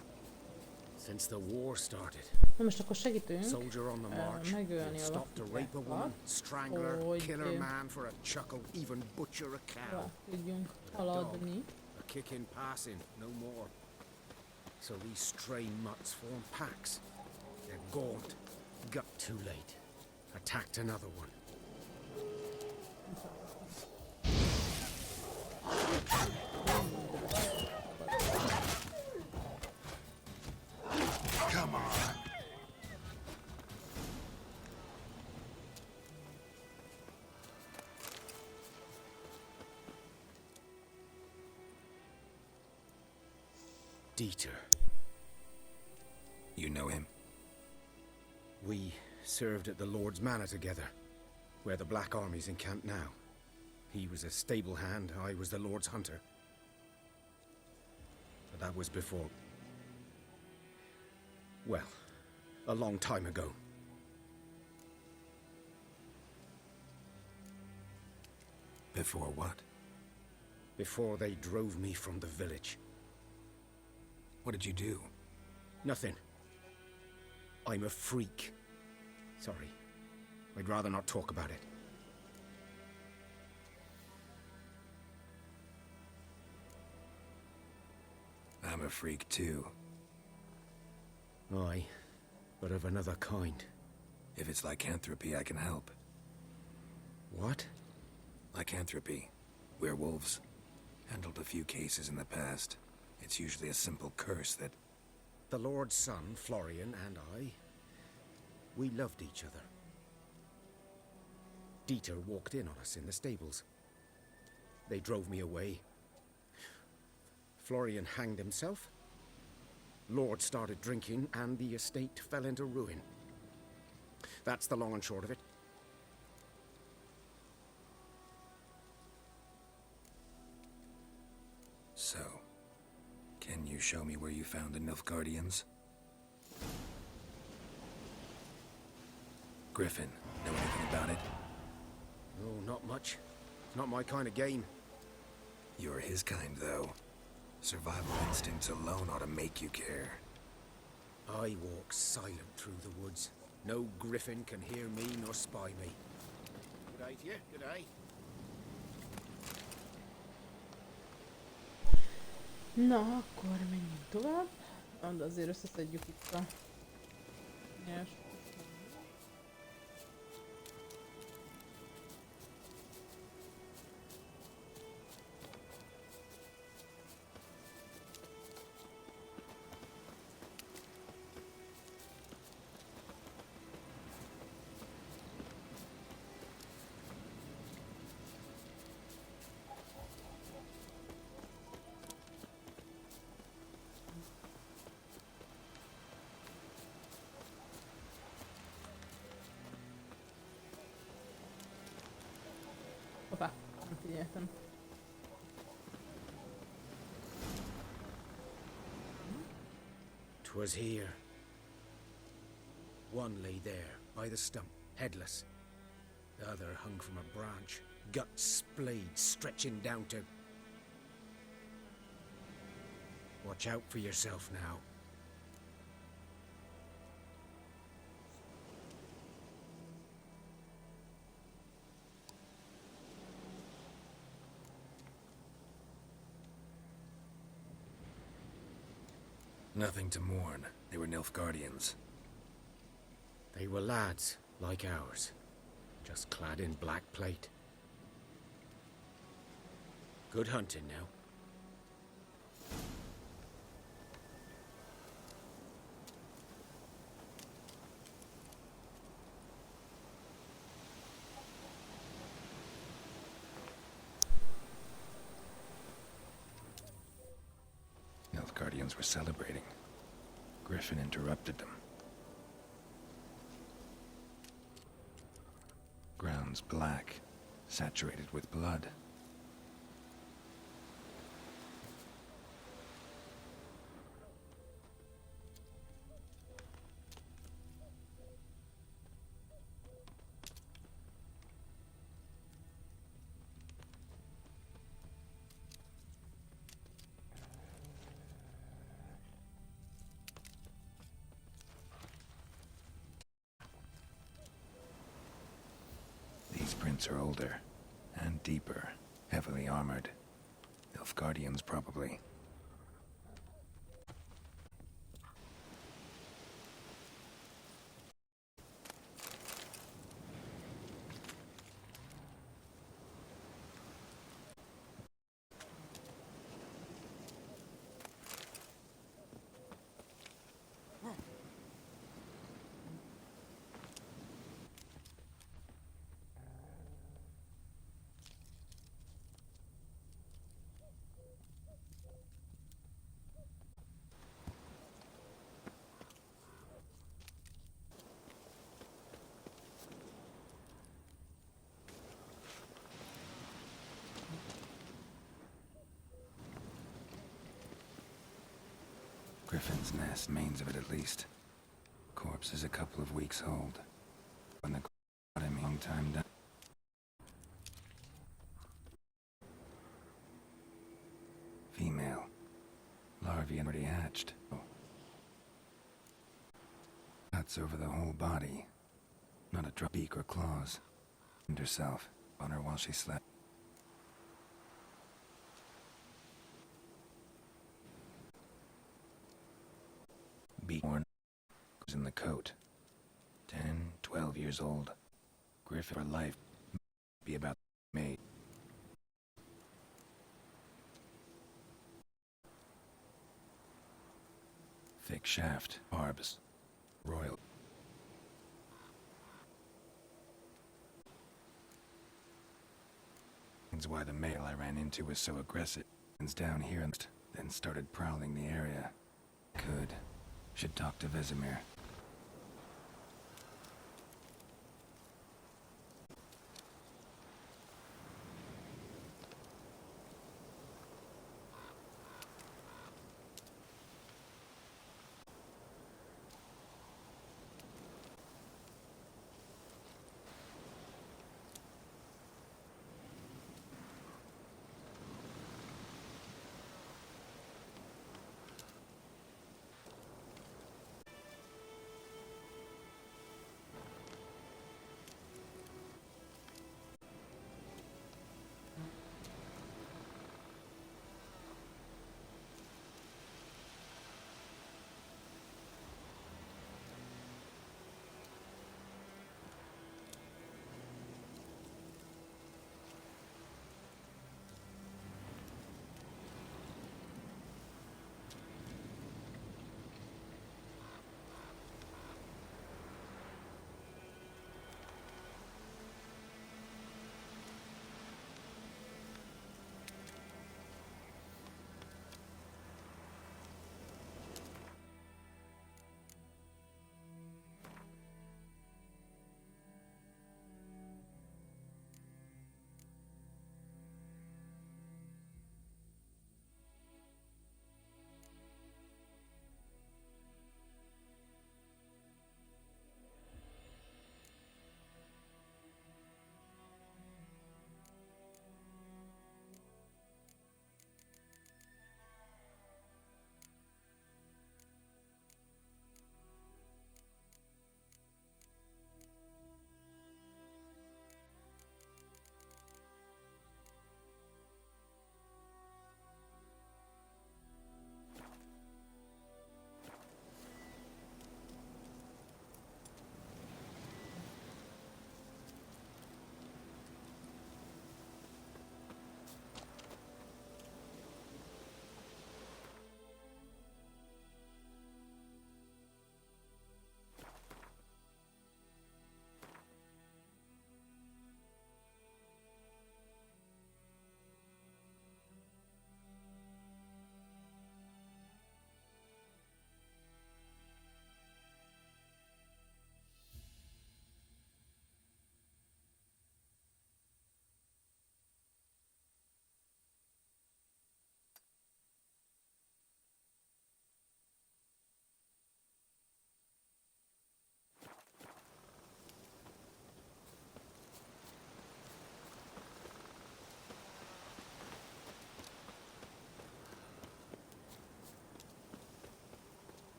Since the war started. Na most akkor segítünk Soldier on the march. megölni a Stop to rape a woman, strangle her, hogy kill her man for a chuckle, even butcher a cow. tudjunk A dog, haladni. a kick in passing, no more. So these stray mutts form packs. They're gaunt. Got too late. Attacked another one. Come on! Dieter. You know him? We served at the Lord's Manor together, where the Black Army's encamped now. He was a stable hand, I was the Lord's hunter. But that was before... well, a long time ago. Before what? Before they drove me from the village. What did you do? Nothing. I'm a freak. Sorry. I'd rather not talk about it. I'm a freak too. Aye, but of another kind. If it's lycanthropy, I can help. What? Lycanthropy. Werewolves. Handled a few cases in the past. It's usually a simple curse that... The Lord's son, Florian, and I, we loved each other. Dieter walked in on us in the stables. They drove me away. Florian hanged himself. Lord started drinking, and the estate fell into ruin. That's the long and short of it. So, can you show me where you found the Nilfgaardians? Griffin, know anything about it? Oh, not much. It's not my kind of game. You're his kind, though. Survival instincts alone ought to make you care. I walk silent through the woods. No griffin can hear me nor spy me. Good day to you, good day. Na, akkor menjünk tovább. De azért összeszedjük itt a nyers. Hoppá, nem figyeltem. 'Twas here. One lay there, by the stump, headless. The other hung from a branch, guts splayed, stretching down to... Watch out for yourself now. Nothing to mourn. They were Nilfgaardians. They were lads, like ours, just clad in black plate. Good hunting now. Nilfgaardians were celebrating. Griffin interrupted them. Ground's black, saturated with blood. These prints are older, and deeper, heavily armored. Nilfgaardians, probably. Griffin's nest, remains of it at least. Corpse is a couple of weeks old. When the got him a long time down. Female. Larvae already hatched. Oh. Cuts over the whole body. Not a drop beak or claws. And herself on her while she slept. Beakhorn was in the coat. 10, 12 years old. Griffin for life. Be about mate. Thick shaft, barbs. Royal. That's why the male I ran into was so aggressive. It's down here and then started prowling the area. Should talk to Vesemir.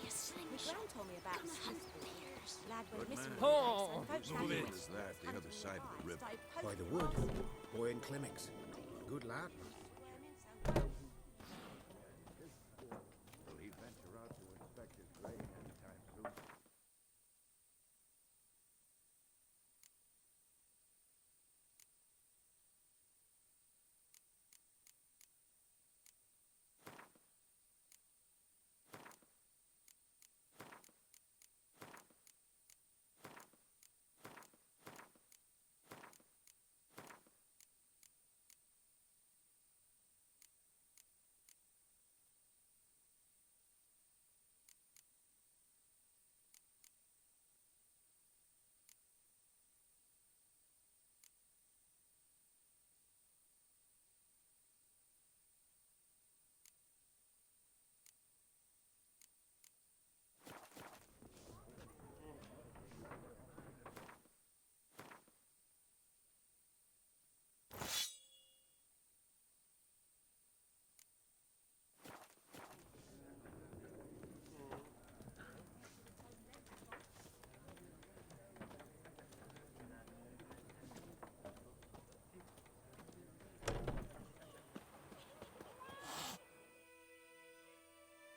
My gran told me about the Smiths. Lad went missing. Oh, Move it. Is that the other side of the river? By the wood. Boy in Clemmings. Good lad. Will he venture out to inspect his grain anytime soon?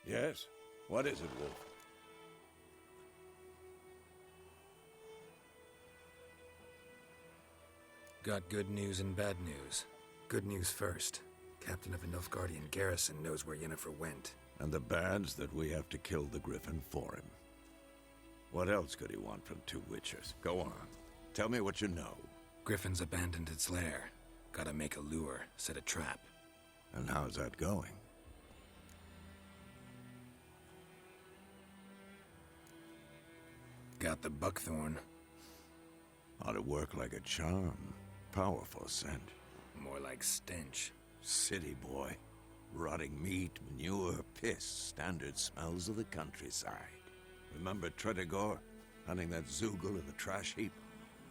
Yes? What is it, Wolf? Got good news and bad news. Good news first. Captain of the Nilfgaardian garrison knows where Yennefer went. And the bad's that we have to kill the Griffin for him. What else could he want from two witchers? Go on. Tell me what you know. Griffin's abandoned its lair. Gotta make a lure, set a trap. And how's that going? Got the buckthorn. Ought to work like a charm. Powerful scent. More like stench. City boy. Rotting meat, manure, piss. Standard smells of the countryside. Remember Tretogor? Hunting that Zoogle in the trash heap?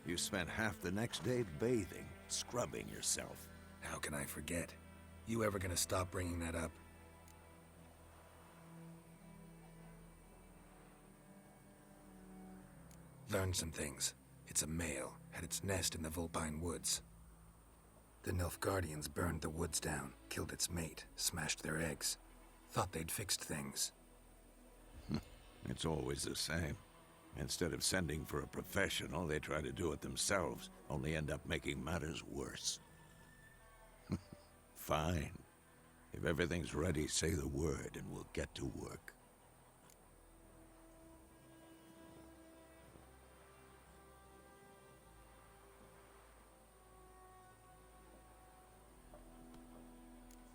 You spent half the next day bathing, scrubbing yourself. How can I forget? You ever gonna stop bringing that up? Learned some things. It's a male, had its nest in the Vulpine Woods. The Nilfgaardians burned the woods down, killed its mate, smashed their eggs. Thought they'd fixed things. It's always the same. Instead of sending for a professional, they try to do it themselves, only end up making matters worse. Fine. If everything's ready, say the word and we'll get to work.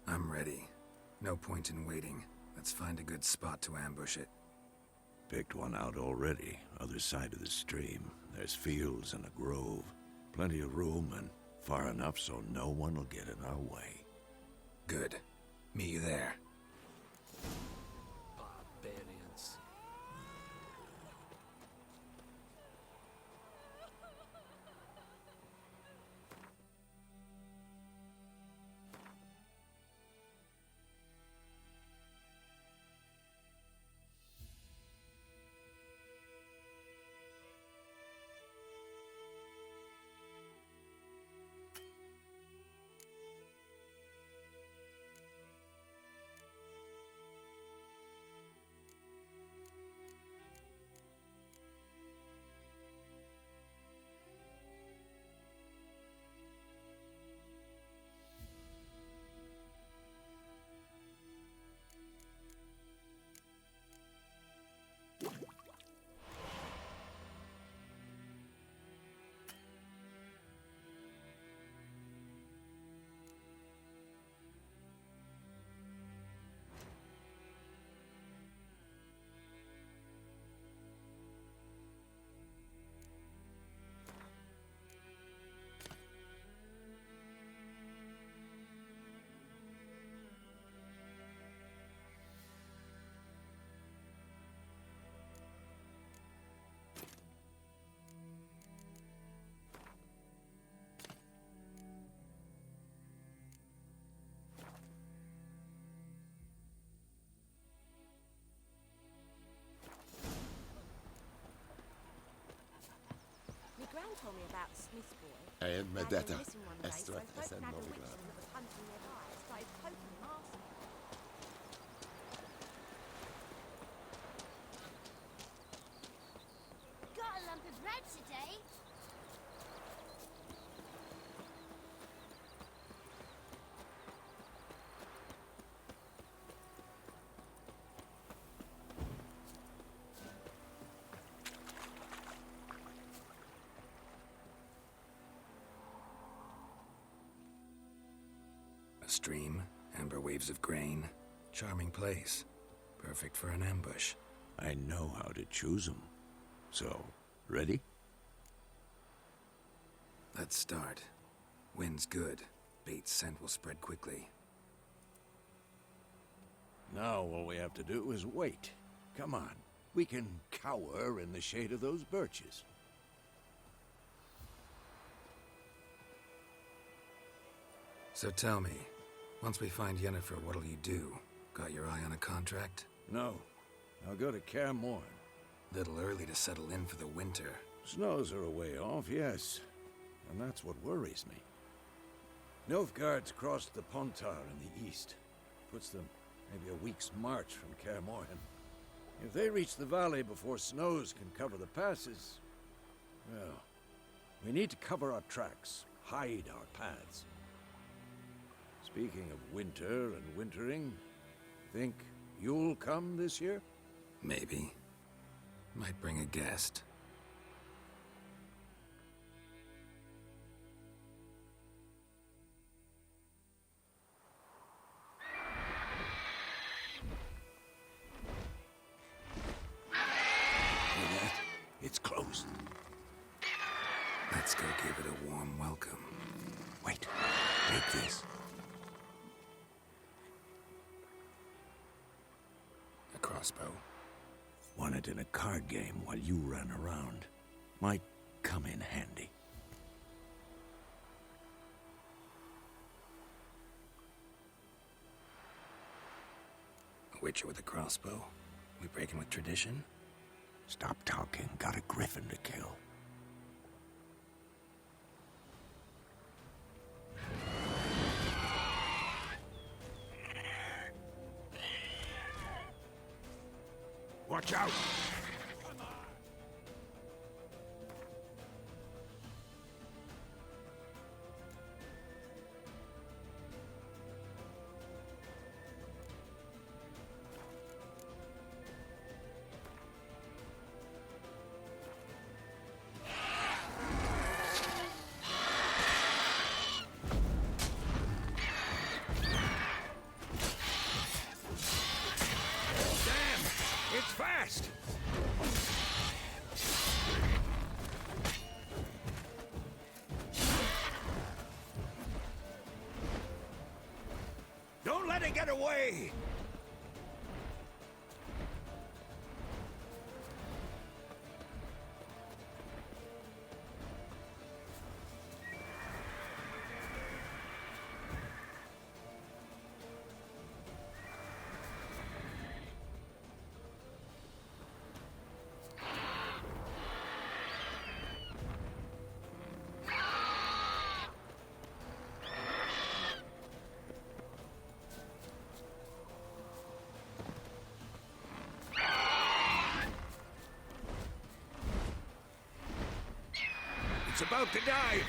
I'm ready. No point in waiting. Let's find a good spot to ambush it. Picked one out already, other side of the stream. There's fields and a grove. Plenty of room and far enough so no one will get in our way. Good. Meet you there. Barbarians. told me about the Smith's boy. And He had Medetta, been missing one day, so Estrat I spoke Esen to another Novigrad. witch that was hunting nearby. I started poking him asking. Got a lump of bread today. A stream, amber waves of grain. Charming place. Perfect for an ambush. I know how to choose them. So, ready? Let's start. Wind's good. Bait's scent will spread quickly. Now all we have to do is wait. Come on. We can cower in the shade of those birches. So tell me, once we find Yennefer, what'll you do? Got your eye on a contract? No. I'll go to Kaer Morhen. Little early to settle in for the winter. Snows are a way off, yes. And that's what worries me. Nilfgaard's crossed the Pontar in the east. Puts them maybe a week's march from Kaer Morhen. If they reach the valley before snows can cover the passes, well, we need to cover our tracks, hide our paths. Speaking of winter and wintering, think you'll come this year? Maybe. Might bring a guest. Hear that? It's closed. Let's go give it a warm welcome. Wait, take this. A crossbow. Won it in a card game while you ran around. Might come in handy. A witcher with a crossbow? We breaking with tradition? Stop talking. Got a griffin to kill. Watch out! It's fast! Don't let it get away! It's about to dive!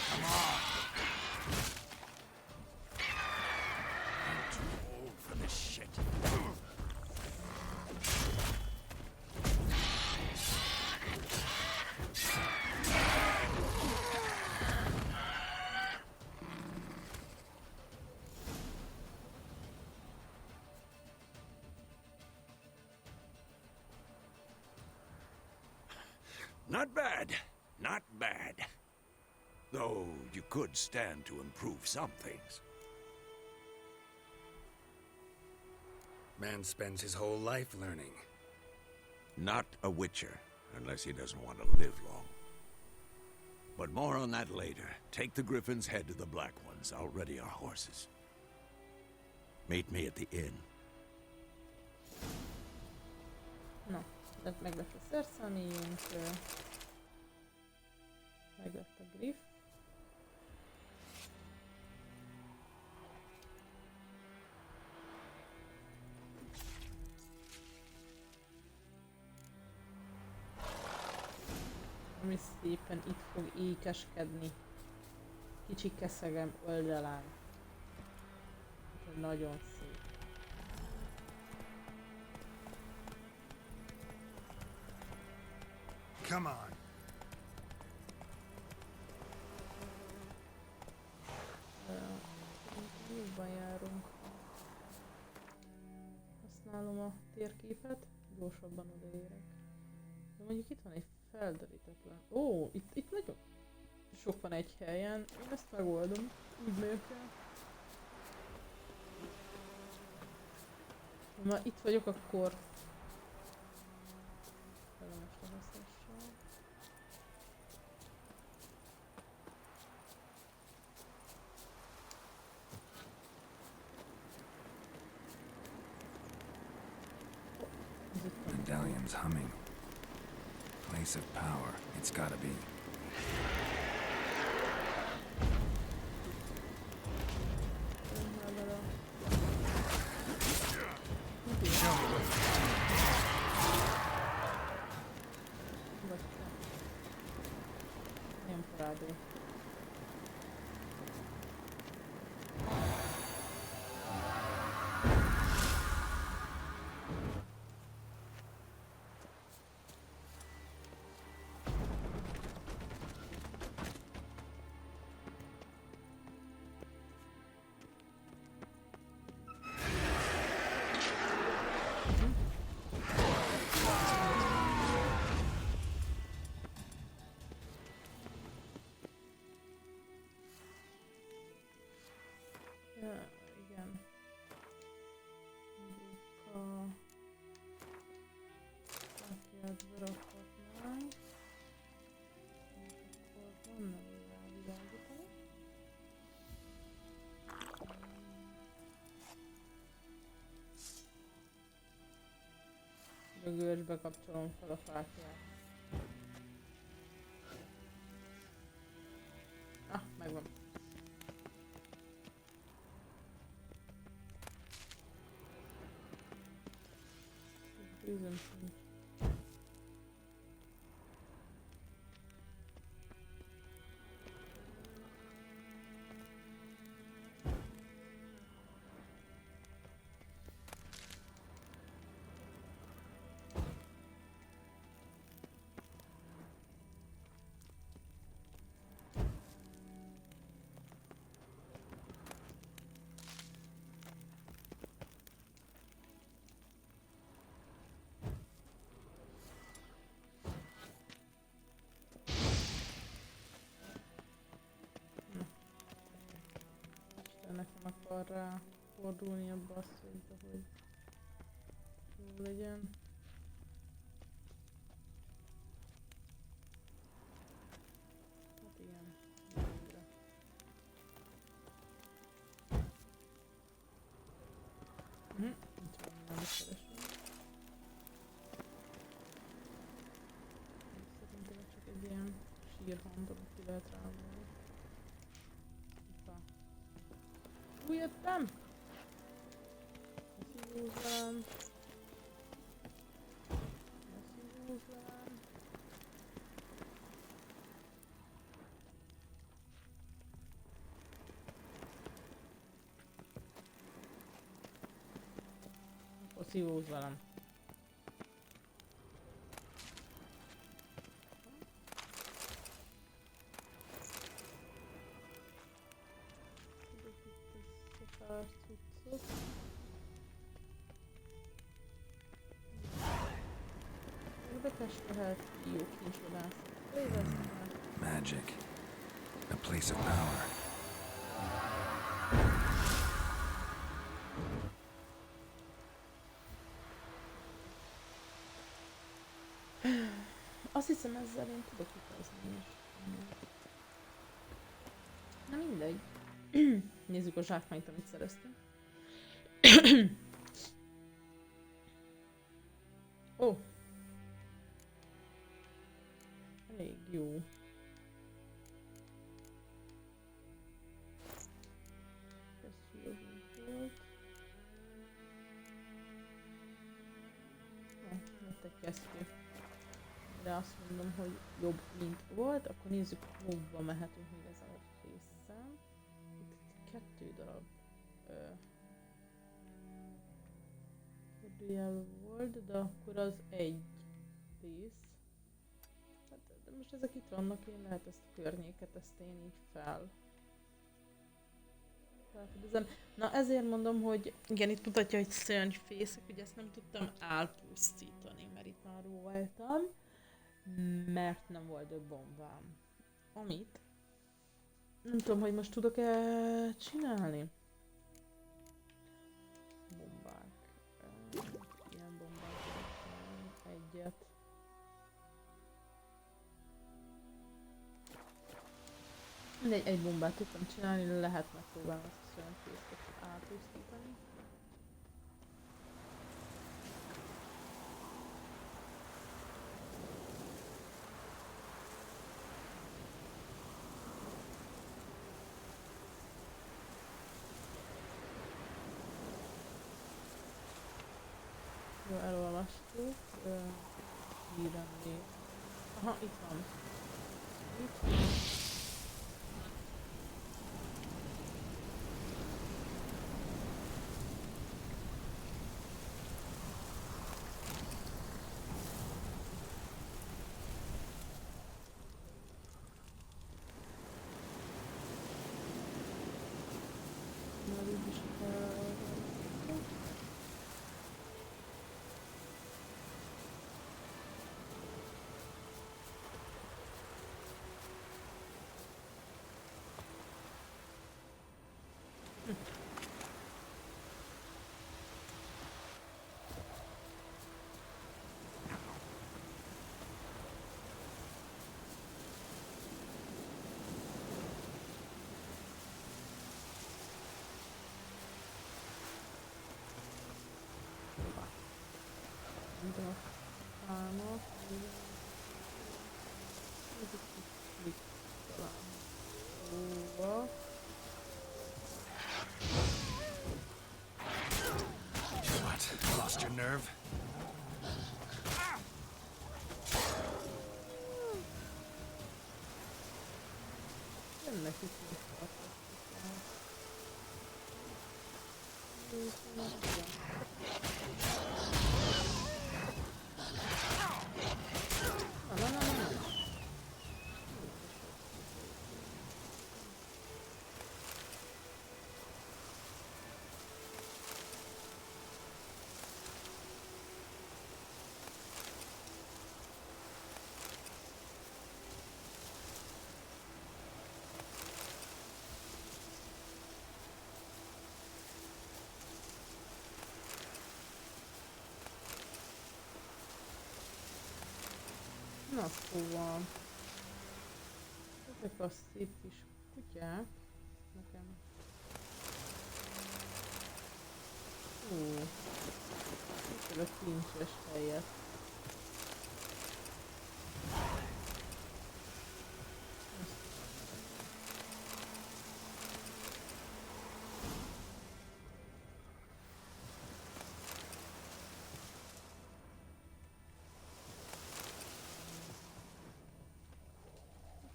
Come on! I'm too old for this shit. Not bad. Not bad. Though you could stand to improve some things. Man spends his whole life learning. Not a witcher, unless he doesn't want to live long. But more on that later. Take the Griffin's head to the Black Ones. I'll ready our horses. Meet me at the inn. Na, Tehát meg lett a szerszámélyünk, meg lett a griff. Ami szépen itt fog ékeskedni. Kicsi keszegem oldalán. Nagyon szép. Come on. Jobban járunk. Használom a térképet, gyorsabban odaérek. De mondjuk itt van egy felderítetlen. Ó, itt nagyon sok van egy helyen. Én ezt megoldom. Úgy megyek el. Ha már itt vagyok, akkor elemes lehasznással. Medallion's humming. Place of power. It's gotta be. Nem parádé. Ja, igen. Mondjuk a kártyát berakhatnánk. Akkor honnan világítani? A görcsbe kapcsolom fel a fákját. Ah, megvan. Tűzöm sincs. Nekem akar rá fordulni a basszusba, hogy jó legyen. Hát igen, végre. Itt van minden, amit keresem. Szerintem csak egy ilyen sírhang, amit ki lehet rámolni. Úgy jöttem! Ne szívózz velem! Ne szívózz velem! Akkor szívózz velem! Pár cuccot. Érdekes lehet, jó kincsvadászat. Magic. A place of power. Azt hiszem, ezzel én tudok utazni is. Na mindegy. Nézzük a zsákmányt, amit szereztünk. Ó, Jó. Ez jövünk volt. Lett egy kesztyű. De azt mondom, hogy jobb, mint volt. Akkor nézzük, hova mehetünk még ezen a részen. Itt 2 darab kérdőjel volt, de akkor az egy rész. Hát, de most ezek itt vannak, én lehet ezt a környéket, ezt én így felfedezem. Na ezért mondom, hogy igen, itt mutatja, hogy szörnyfészek, hogy ezt nem tudtam elpusztítani, mert itt már voltam, mert nem volt bombám. Amit nem tudom, hogy most tudok-e csinálni. Bombák. Ilyen bombák tudok csinálni. Egyet. Mindegy, egy bombát tudtam csinálni, lehet megpróbálni ezt a szörnyfészket elpusztítani. Jó, elolvastuk. Írem még. Aha, itt van. Itt van. Már így is de számok, ez itt klik talán. Hova? What? Lost your nerve? Jönnek itt még na szóval ezek a szép kis kutyák nekem. Itt a kincses helyet.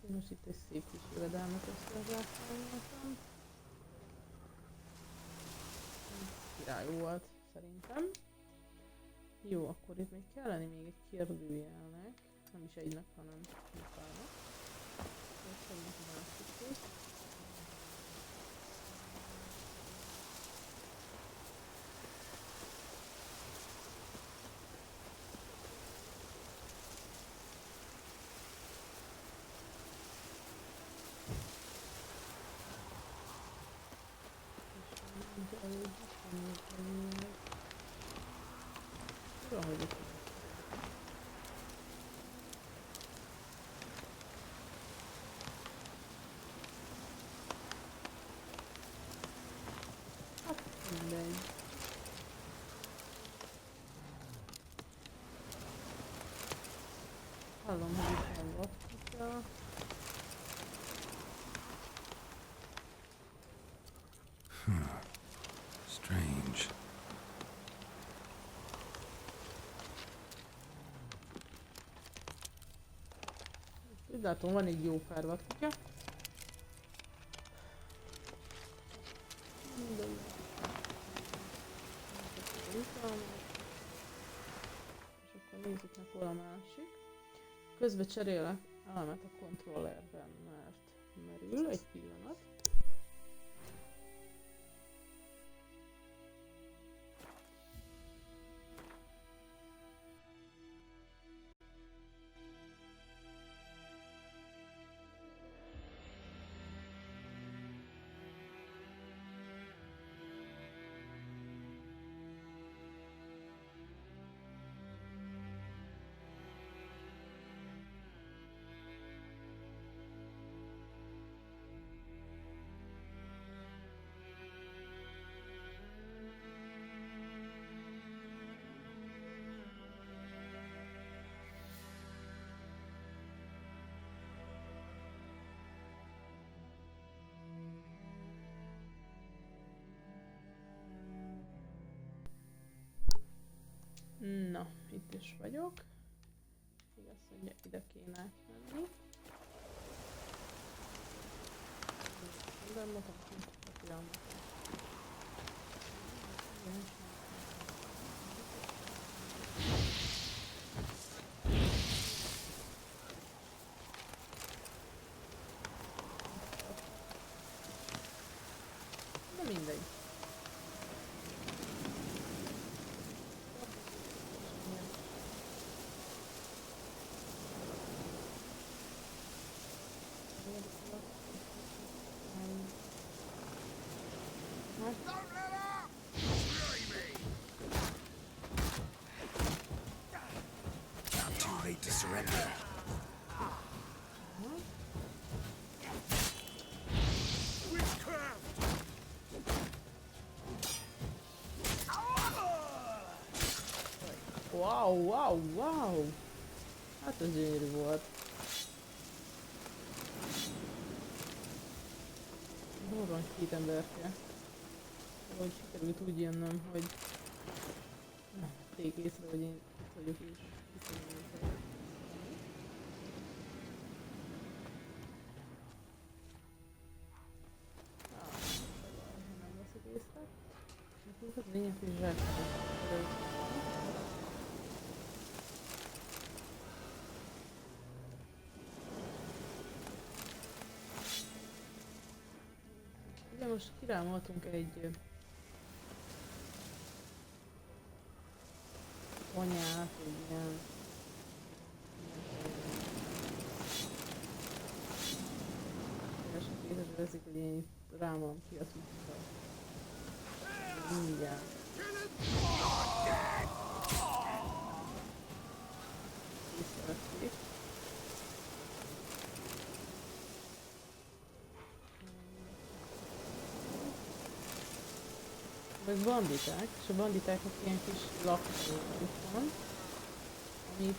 Most itt egy szép kis jövedelmet összezászoltam. Király volt, szerintem. Jó, akkor itt még kellene még egy kérdőjelnek. Nem is egynek, hanem párnak. Most egy másik. Mindegy. Hallom, hogy itt van vakkutya. látja. Strange. Úgy látom, van egy jó pár vadkutya. Mindegy. És akkor nézzük meg, hol a másik. Közben cserélek elemet a kontrollerben, mert merül egy pillanat. Na, itt is vagyok. Igaz, hogy ide kéne átmenni. Nem Na mindegy. Not too late to surrender. Wow! Hát ez gyönyörű volt. Hol van két emberke? Valahogy sikerült úgy jönnöm, hogyték észre, hogy én itt vagyok és itt vagyok. Nem veszek észre. Nekünk az lényeg, hogy zsákot. Ugye most kirámoltunk egy anyát, egy ilyen keresek veszik, hogy én itt rámolom ki az úttal. Mindjárt. Visszavették. Ezek banditák, és a banditáknak ilyen kis lakójuk van, amit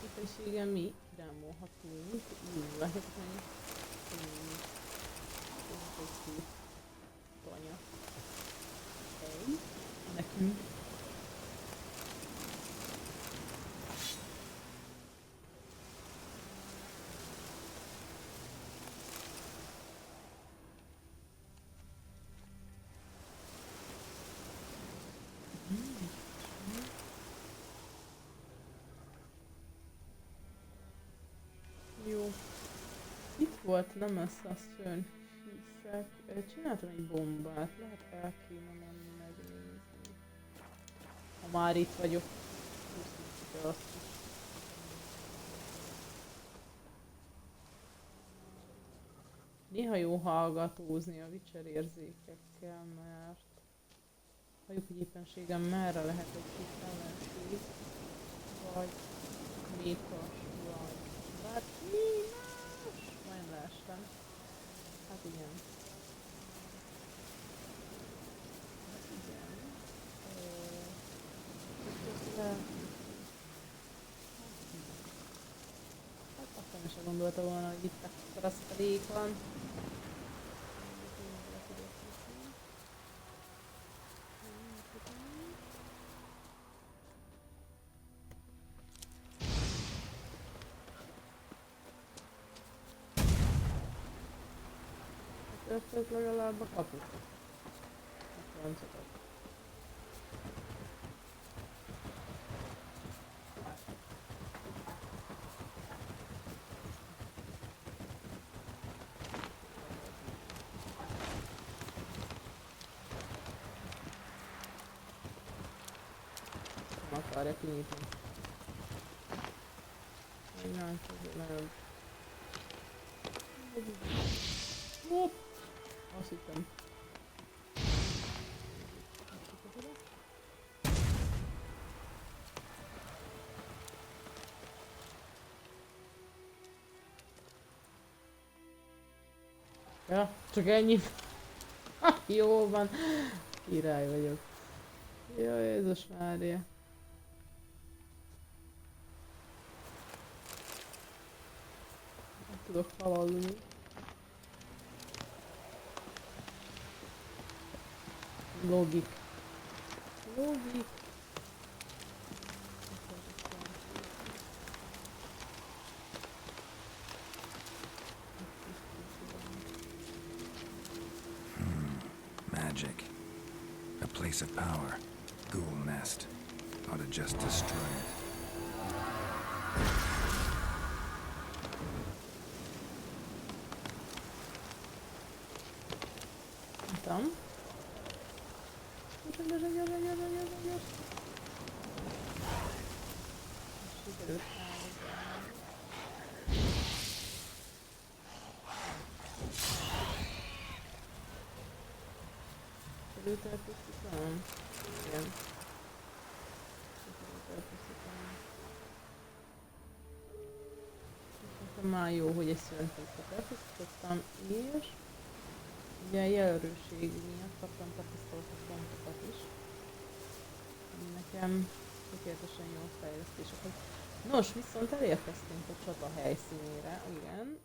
képességgel mi kirámolhatunk. Látjátok meg, ez egy szép tanya. Hely, nekünk. Jó. Itt volt, nem ezt azt fönn hiszek. Csináltam egy bombát, lehet el kéne menni megnézni. Ha már itt vagyok, húzzuk azt is. Néha jó hallgatózni a Witcher érzékekkel, mert halljuk, hogy éppenséggel merre lehet egy kis ellenség, vagy mékas, vagy bárki más. Majd leestem. Hát igen. Hát igen. Hát akkor is se gondolta volna, hogy itt ekkora sztalék van. Törtök legalább a kaput. A francokat. Nem akarja kinyitni. Nagyon nagyon. Hopp! Azt hittem. Ja, csak ennyi. Ha, jó van. Király vagyok. Jó, Jézus Mária. Nem tudok haladni. Logik. Logik. Magic. A place of power. Ghoul nest. Ought to just destroy it. Tam. Sikerült sikerült elpusztítanom? Igen. Sikerült elpusztítanom. Szerintem már jó, hogy egy szörnyfészet elpusztítottam, és ugye a jelölőség miatt kaptam tapasztalatos pontokat is. Nekem tökéletesen jó fejlesztések. Nos, viszont elérkeztünk a csata helyszínére, igen,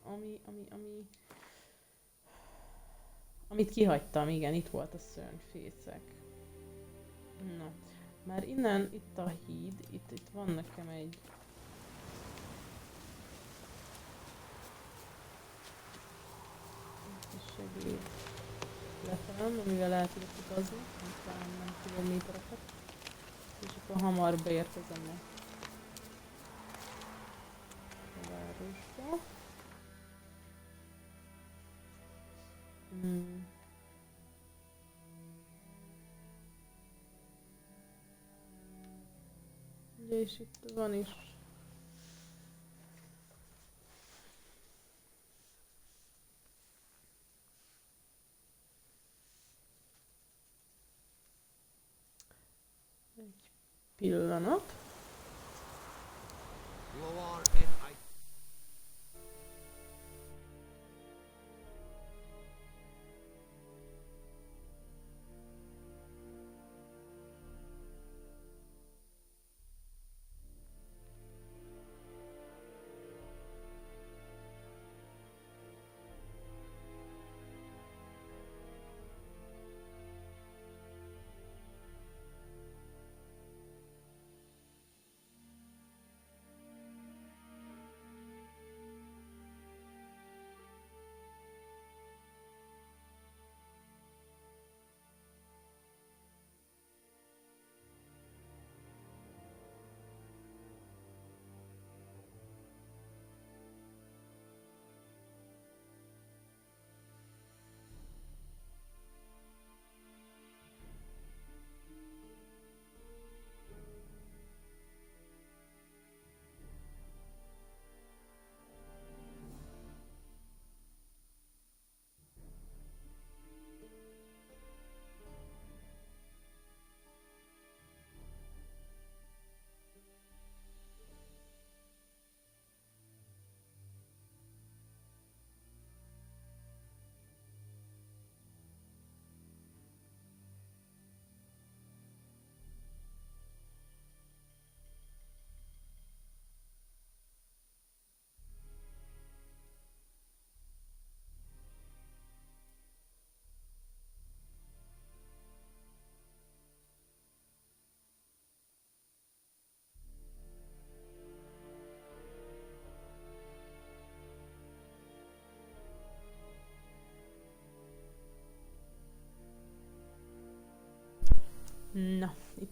amit kihagytam, igen, itt volt a szörnyfécek. Na, már innen, itt a híd, itt van nekem egy... segéd lefelem, amivel el tudok utazni, nem kilométereket, és akkor hamar beérkezem a városba. Ugye, és itt van is. Egy pillanat.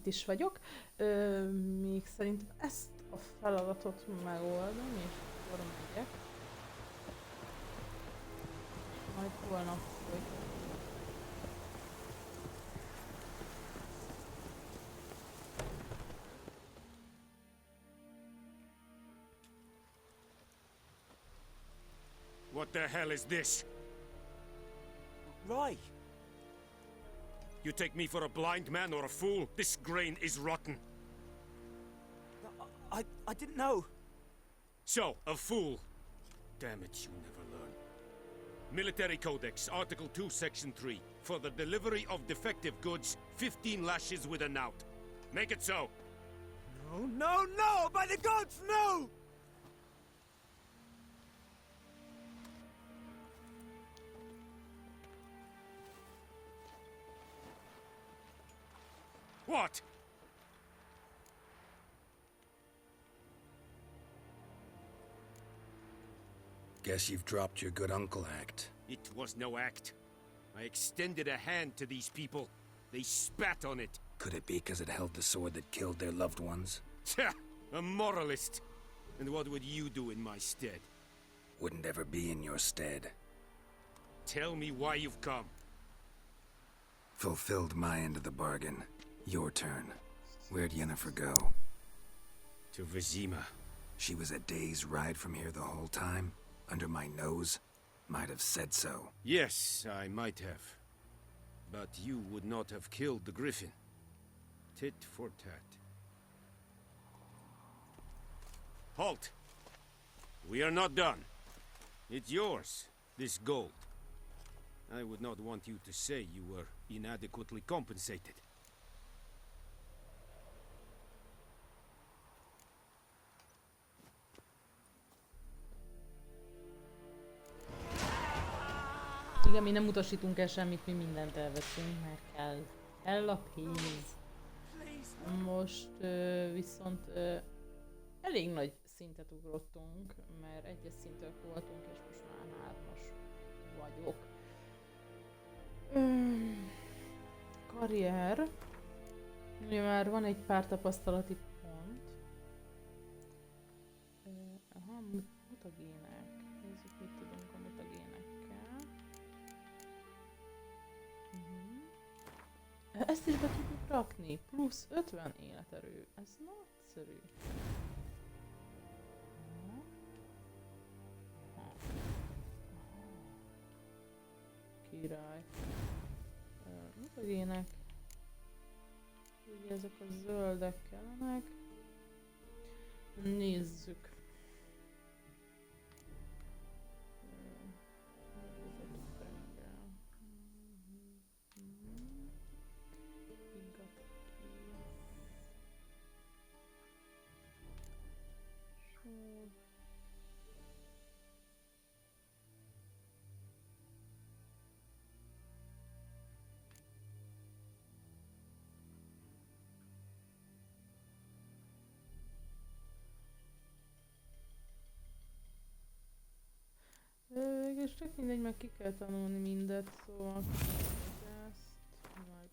is vagyok. Még szerintem ezt a feladatot megoldom, és akkor megyek. Majd holnap folytatom. What the hell is this? Rye! You take me for a blind man or a fool? This grain is rotten. I didn't know. So, a fool. Damn it, you never learn. Military Codex, Article 2, Section 3. For the delivery of defective goods, 15 lashes with a knout. Make it so. No, no, no! By the gods, no! What? Guess you've dropped your good uncle act. It was no act. I extended a hand to these people. They spat on it. Could it be because it held the sword that killed their loved ones? Tja, a moralist. And what would you do in my stead? Wouldn't ever be in your stead. Tell me why you've come. Fulfilled my end of the bargain. Your turn. Where'd Yennefer go? To Vizima. She was a day's ride from here the whole time? Under my nose? Might have said so. Yes, I might have. But you would not have killed the griffin. Tit for tat. Halt! We are not done. It's yours, this gold. I would not want you to say you were inadequately compensated. Igen, mi nem utasítunk el semmit, mi mindent elveszünk, mert kell. Kell a pénz. Most viszont elég nagy szintet ugrottunk, mert egyes szintök voltunk, és most már 3-as vagyok. Karrier. Ugye már van egy pár tapasztalati pont. Aha, mutagének. Nézzük, mit tudunk a mutagénekkel. Ezt is be tudjuk rakni. Plusz 50 életerő. Ez nagyszerű. Király. Mutagének. Ugye ezek a zöldek kellenek. Nézzük. És csak mindegy, meg ki kell tanulni mindet, szóval ezt, meg ezt.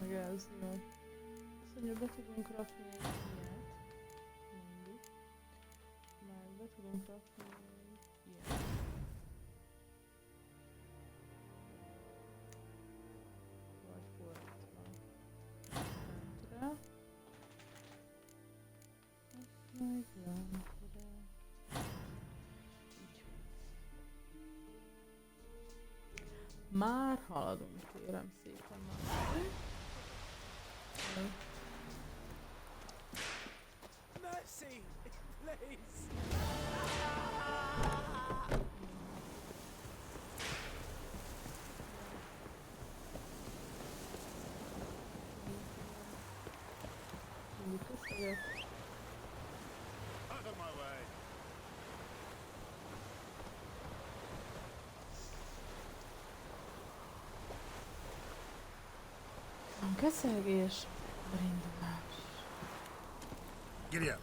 Meg ez jó. Azt mondja, be tudunk rakni egy ilyet. Mindig. Meg be tudunk rakni egy ilyet. Vagy fordítva. Centre. Ezt meg lentre. Így. Már haladunk, kérem szépen már. Mercy, please. Keszelgés, brindulás. Giddy up.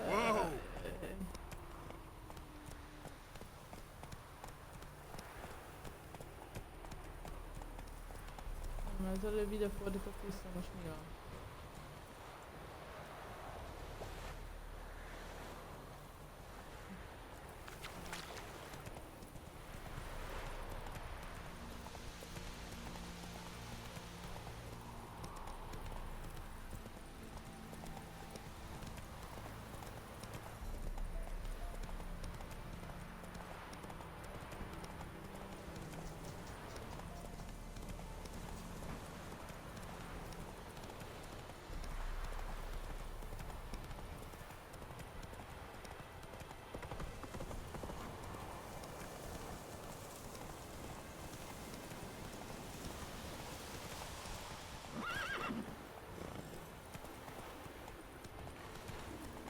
Whoa! Az előbb ide fordított vissza, most mi van?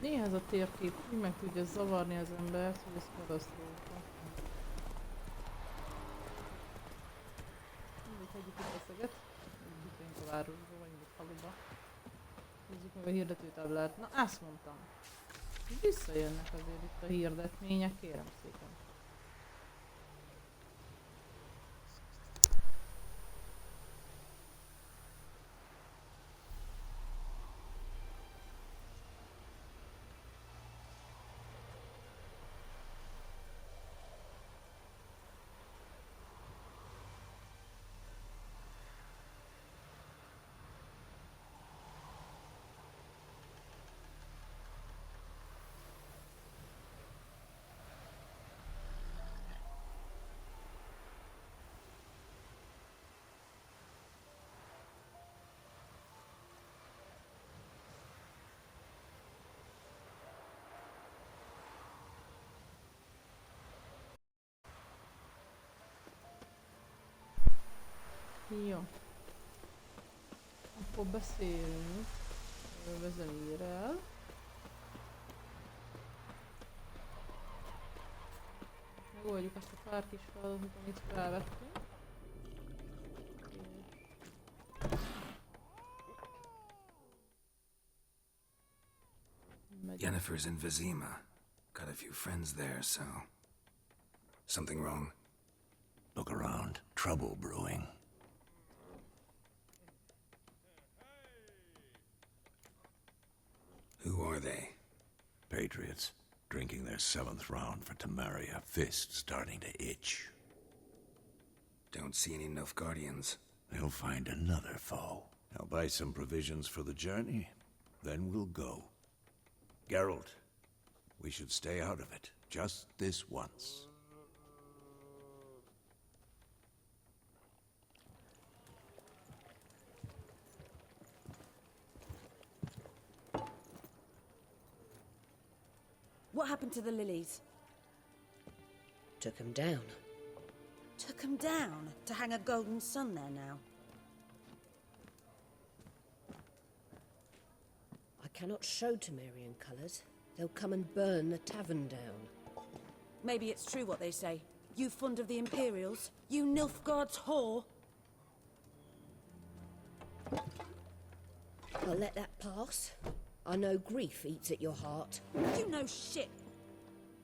Néha ez a térkép úgy meg tudja zavarni az embert, hogy ez katasztrófa. Mindegy, hagyjuk itt a szeget. Itt a városba, vagy a faluba. Nézzük meg a hirdetőtáblát. Na, azt mondtam. Visszajönnek azért itt a hirdetmények, kérem szépen. Jó. Akkor beszélünk vezemérrel. Megoldjuk azt a pár kis feladatot, amit felvettünk. Yennefer's in Vizima. Got a few friends there, so... Something wrong? Look around. Trouble brewing. Who are they? Patriots. Drinking their 7th round for Tamaria. Fist starting to itch. Don't see any Nilfgaardians. They'll find another foe. I'll buy some provisions for the journey. Then we'll go. Geralt, we should stay out of it. Just this once. What happened to the lilies? Took 'em down. Took 'em down to hang a golden sun there now. I cannot show Temerian colours. They'll come and burn the tavern down. Maybe it's true what they say. You fond of the Imperials? You Nilfgaard's whore? I'll let that pass. I know grief eats at your heart. You know shit.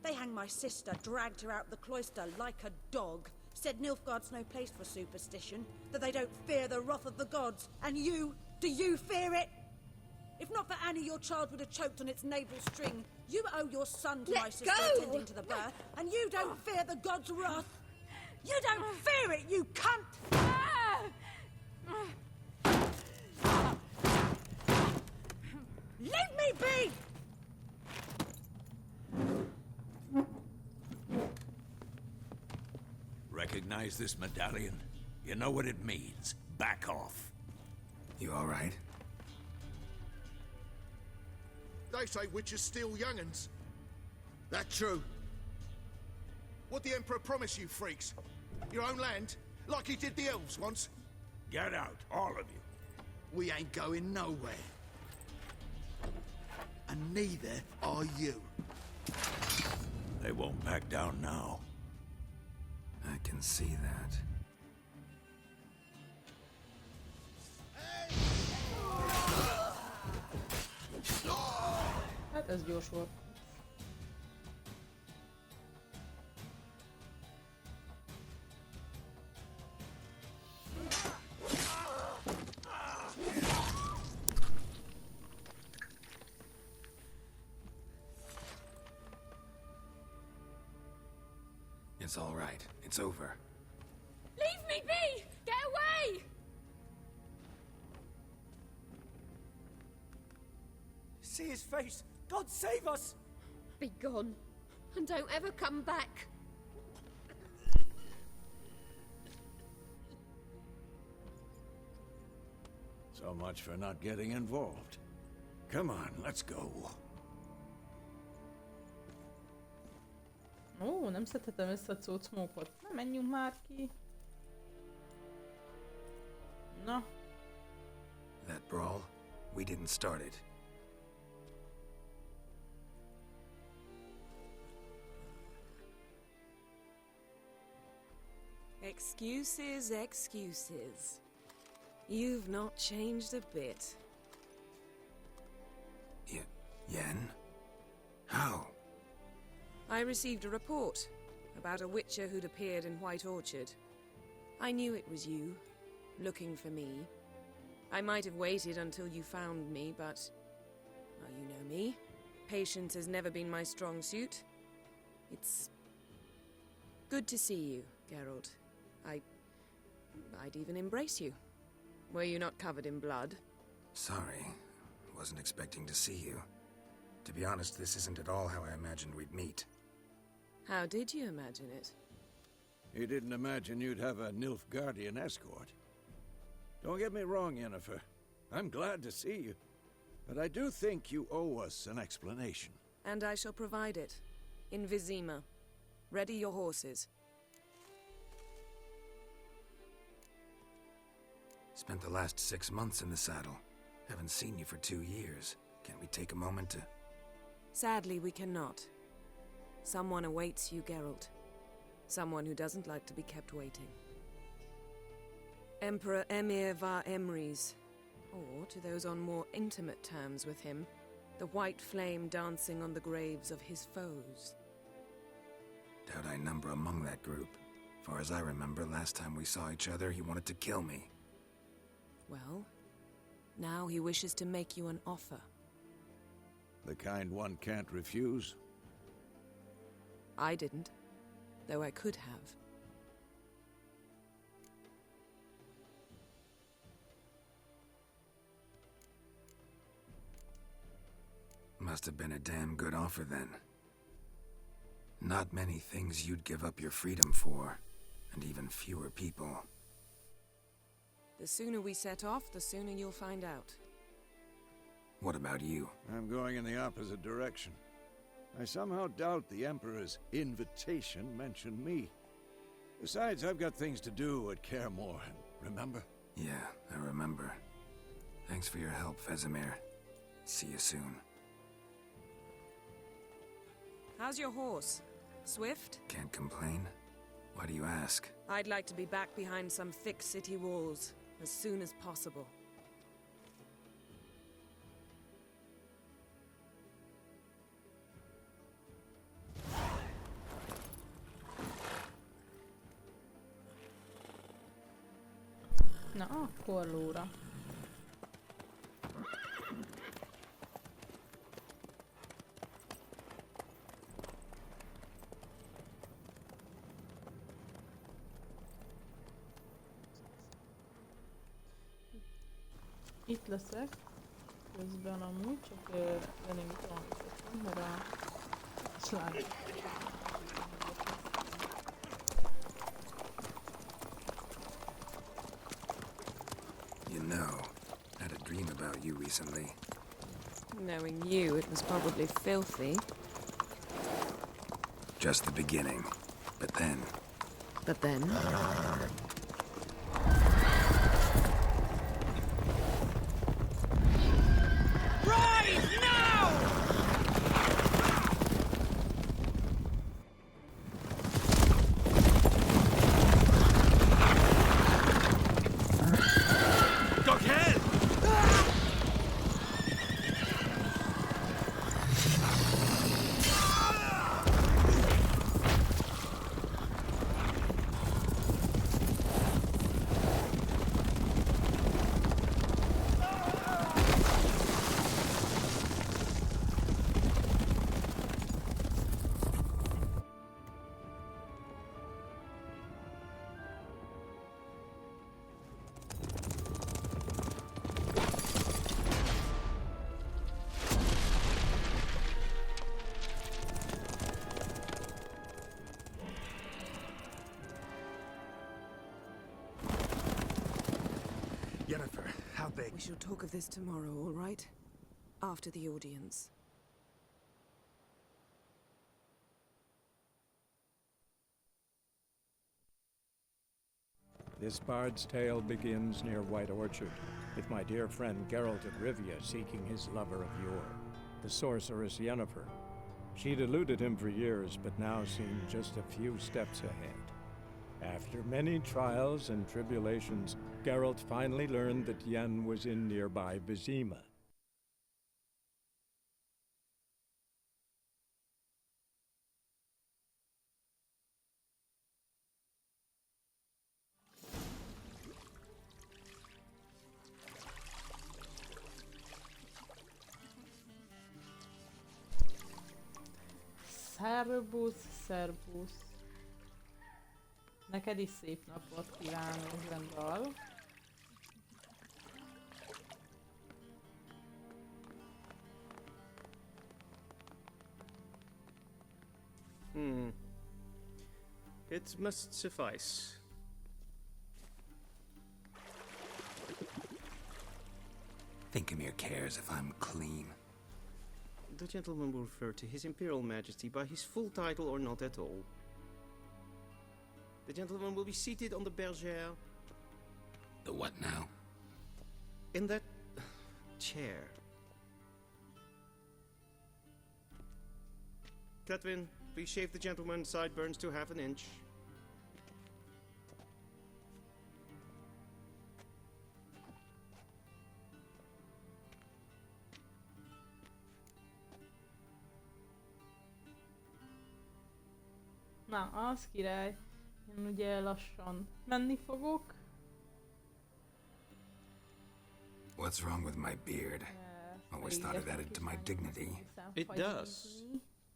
They hanged my sister, dragged her out the cloister like a dog. Said Nilfgaard's no place for superstition, that they don't fear the wrath of the gods. And you, do you fear it? If not for Annie, your child would have choked on its navel string. You owe your son to my sister attending to the birth, and you don't fear the gods' wrath. You don't fear it, you cunt! Leave me be! Recognize this medallion? You know what it means. Back off. You all right? They say witches steal young'uns. That true? What the Emperor promise you, freaks? Your own land? Like he did the elves once? Get out, all of you. We ain't going nowhere. And neither are you. They won't back down now. I can see that. Hát ez gyors volt. It's all right. It's over. Leave me be! Get away! See his face! God save us! Be gone, and don't ever come back. So much for not getting involved. Come on, let's go. Ó, nem szedhetem össze a cucmókot. Na, menjünk már ki. Na. That brawl, we didn't start it. Excuses, excuses. You've not changed a bit. Yen? How? I received a report about a witcher who'd appeared in White Orchard. I knew it was you, looking for me. I might have waited until you found me, but... well, you know me. Patience has never been my strong suit. It's... good to see you, Geralt. I'd even embrace you. Were you not covered in blood? Sorry. Wasn't expecting to see you. To be honest, this isn't at all how I imagined we'd meet. How did you imagine it? You didn't imagine you'd have a Nilfgaardian escort. Don't get me wrong, Yennefer. I'm glad to see you. But I do think you owe us an explanation. And I shall provide it. In Vizima. Ready your horses. Spent the last 6 months in the saddle. Haven't seen you for 2 years. Can't we take a moment to... Sadly, we cannot. Someone awaits you, Geralt. Someone who doesn't like to be kept waiting. Emperor Emir var Emrys. Or, to those on more intimate terms with him, the white flame dancing on the graves of his foes. Doubt I number among that group. Far as I remember, last time we saw each other, he wanted to kill me. Well, now he wishes to make you an offer. The kind one can't refuse. I didn't, though I could have. Must have been a damn good offer then. Not many things you'd give up your freedom for, and even fewer people. The sooner we set off, the sooner you'll find out. What about you? I'm going in the opposite direction. I somehow doubt the Emperor's invitation mentioned me. Besides, I've got things to do at Kaer Morhen, remember? Yeah, I remember. Thanks for your help, Vesemir. See you soon. How's your horse? Swift? Can't complain. Why do you ask? I'd like to be back behind some thick city walls as soon as possible. Na, akkor lóra. Itt leszek. Közben amúgy csak elég valamit, mert a slide. You know, had a dream about you recently. Knowing you, it was probably filthy. Just the beginning. But then... But then? Right now! Jennifer, how big? We shall talk of this tomorrow, all right? After the audience. This bard's tale begins near White Orchard, with my dear friend Geralt of Rivia seeking his lover of yore, the sorceress Yennefer. She'd eluded him for years, but now seemed just a few steps ahead. After many trials and tribulations, Geralt finally learned that Yen was in nearby Vizima. Szerbusz. Neked is szép napot kívánok, Zendal. It must suffice. Thinkamere cares if I'm clean. The gentleman will refer to His Imperial Majesty by his full title or not at all. The gentleman will be seated on the bergère. The what now? In that chair. Catwin, please shave the gentleman's sideburns to half an inch. Na, az király. Én ugye lassan menni fogok. What's wrong with my beard? Always thought it added to my dignity. It does.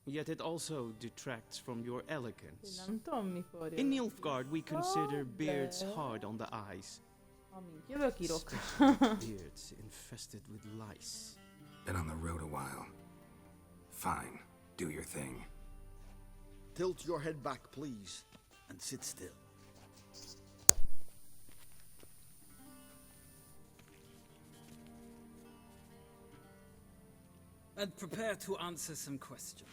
Yet it also detracts from your elegance. Nem tudom mikor jövök. In Nilfgaard, we consider beards de- hard on the eyes. Amint jövök, írok. Beards infested with lice. Been on the road a while. Fine, do your thing. Tilt your head back, please, and sit still. And prepare to answer some questions.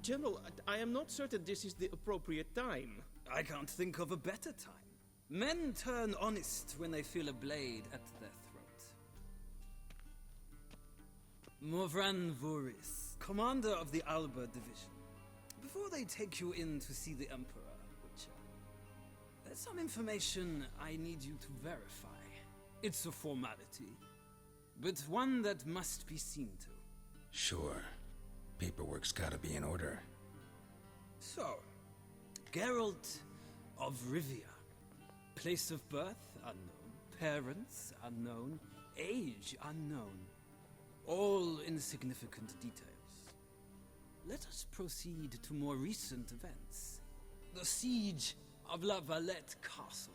General, I am not certain this is the appropriate time. I can't think of a better time. Men turn honest when they feel a blade at their throat. Morvran Voris, commander of the Alba Division. Before they take you in to see the Emperor, Witcher, there's some information I need you to verify. It's a formality, but one that must be seen to. Sure. Paperwork's gotta be in order. So, Geralt of Rivia. Place of birth unknown, parents unknown, age unknown. All insignificant details. Let us proceed to more recent events. The siege of La Valette Castle.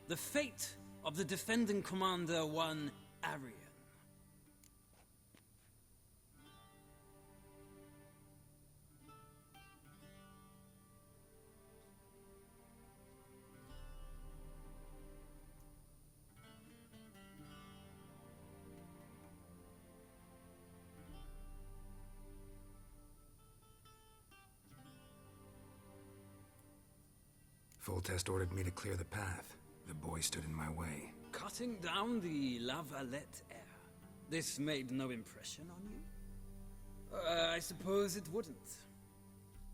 The fate of the defending commander, one Arian. Full Test ordered me to clear the path. The boy stood in my way. Cutting down the La Valette heir. This made no impression on you? I suppose it wouldn't.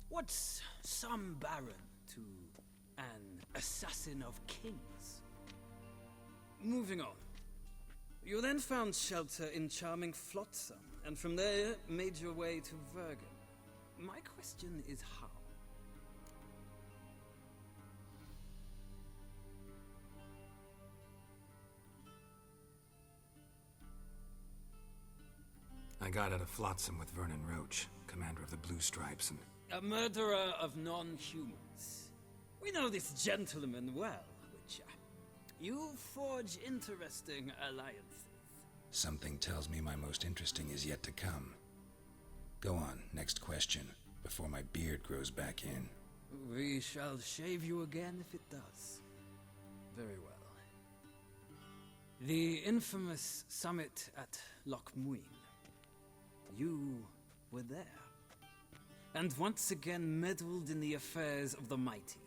What's some baron to an assassin of kings? Moving on. You then found shelter in charming Flotsam, and from there made your way to Vergen. My question is how? I got out of Flotsam with Vernon Roach, commander of the Blue Stripes, and... A murderer of non-humans. We know this gentleman well, Witcher. You forge interesting alliances. Something tells me my most interesting is yet to come. Go on, next question, before my beard grows back in. We shall shave you again if it does. Very well. The infamous summit at Loch Muin. You were there, and once again meddled in the affairs of the mighty.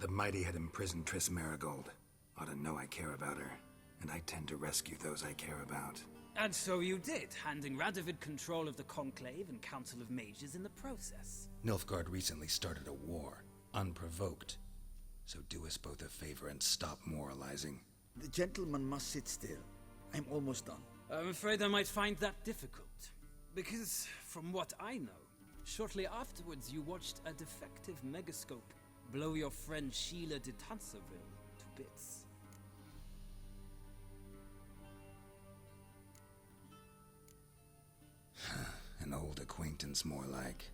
The mighty had imprisoned Triss Marigold. Ought to know I care about her, and I tend to rescue those I care about. And so you did, handing Radovid control of the Conclave and Council of Mages in the process. Nilfgaard recently started a war, unprovoked. So do us both a favor and stop moralizing. The gentleman must sit still. I'm almost done. I'm afraid I might find that difficult. Because, from what I know, shortly afterwards you watched a defective megascope blow your friend Sheila de Tanserville to bits. An old acquaintance, more like.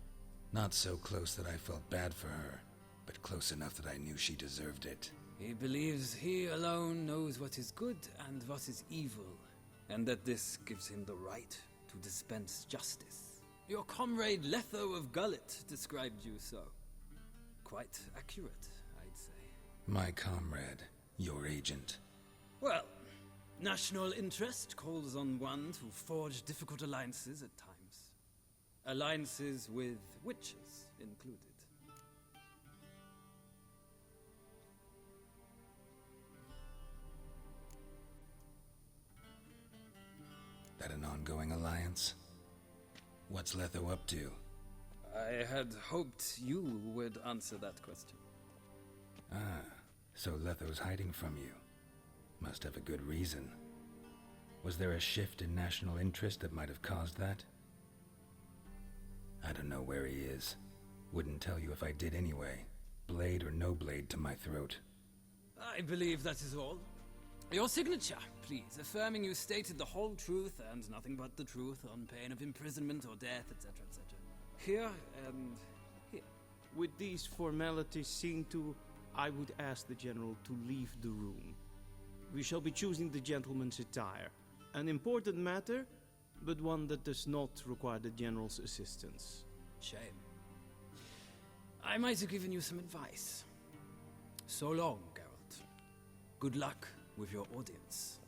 Not so close that I felt bad for her, but close enough that I knew she deserved it. He believes he alone knows what is good and what is evil, and that this gives him the right to dispense justice. Your comrade Letho of Gullet described you so. Quite accurate, I'd say. My comrade, your agent. Well, national interest calls on one to forge difficult alliances at times. Alliances with witches included. That an ongoing alliance? What's Letho up to? I had hoped you would answer that question. Ah, so Letho's hiding from you. Must have a good reason. Was there a shift in national interest that might have caused that? I don't know where he is. Wouldn't tell you if I did anyway. Blade or no blade to my throat. I believe that is all. Your signature, please, affirming you stated the whole truth and nothing but the truth on pain of imprisonment or death, etc., etc. Here and here. With these formalities seen to, I would ask the General to leave the room. We shall be choosing the gentleman's attire. An important matter, but one that does not require the General's assistance. Shame. I might have given you some advice. So long, Geralt. Good luck with your audience.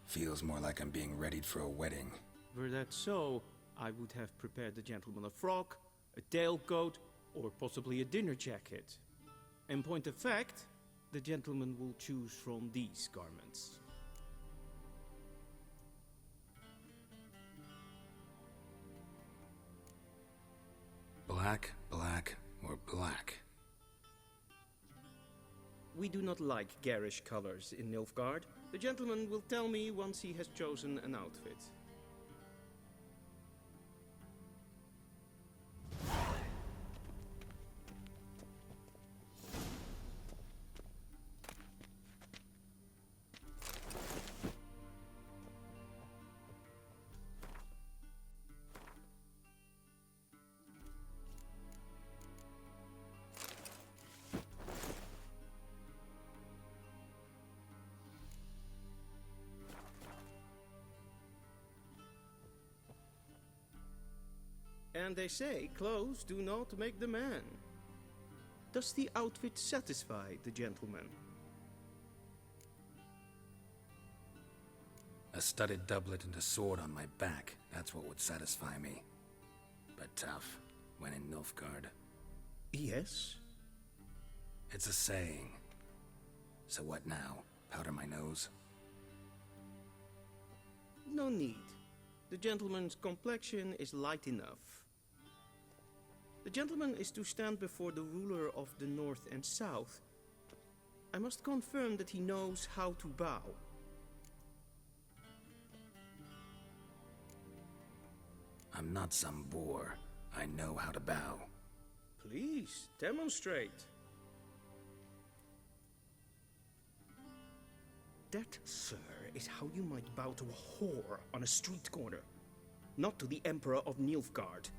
Feels more like I'm being readied for a wedding. Were that so, I would have prepared the gentleman a frock, a tailcoat, or possibly a dinner jacket. In point of fact, the gentleman will choose from these garments. Black, black, or black? We do not like garish colors in Nilfgaard. The gentleman will tell me once he has chosen an outfit. And they say clothes do not make the man. Does the outfit satisfy the gentleman? A studded doublet and a sword on my back, that's what would satisfy me. But tough, when in Nilfgaard. Yes? It's a saying. So what now? Powder my nose? No need. The gentleman's complexion is light enough. The gentleman is to stand before the ruler of the North and South. I must confirm that he knows how to bow. I'm not some boor. I know how to bow. Please, demonstrate. That, sir, is how you might bow to a whore on a street corner, not to the Emperor of Nilfgaard.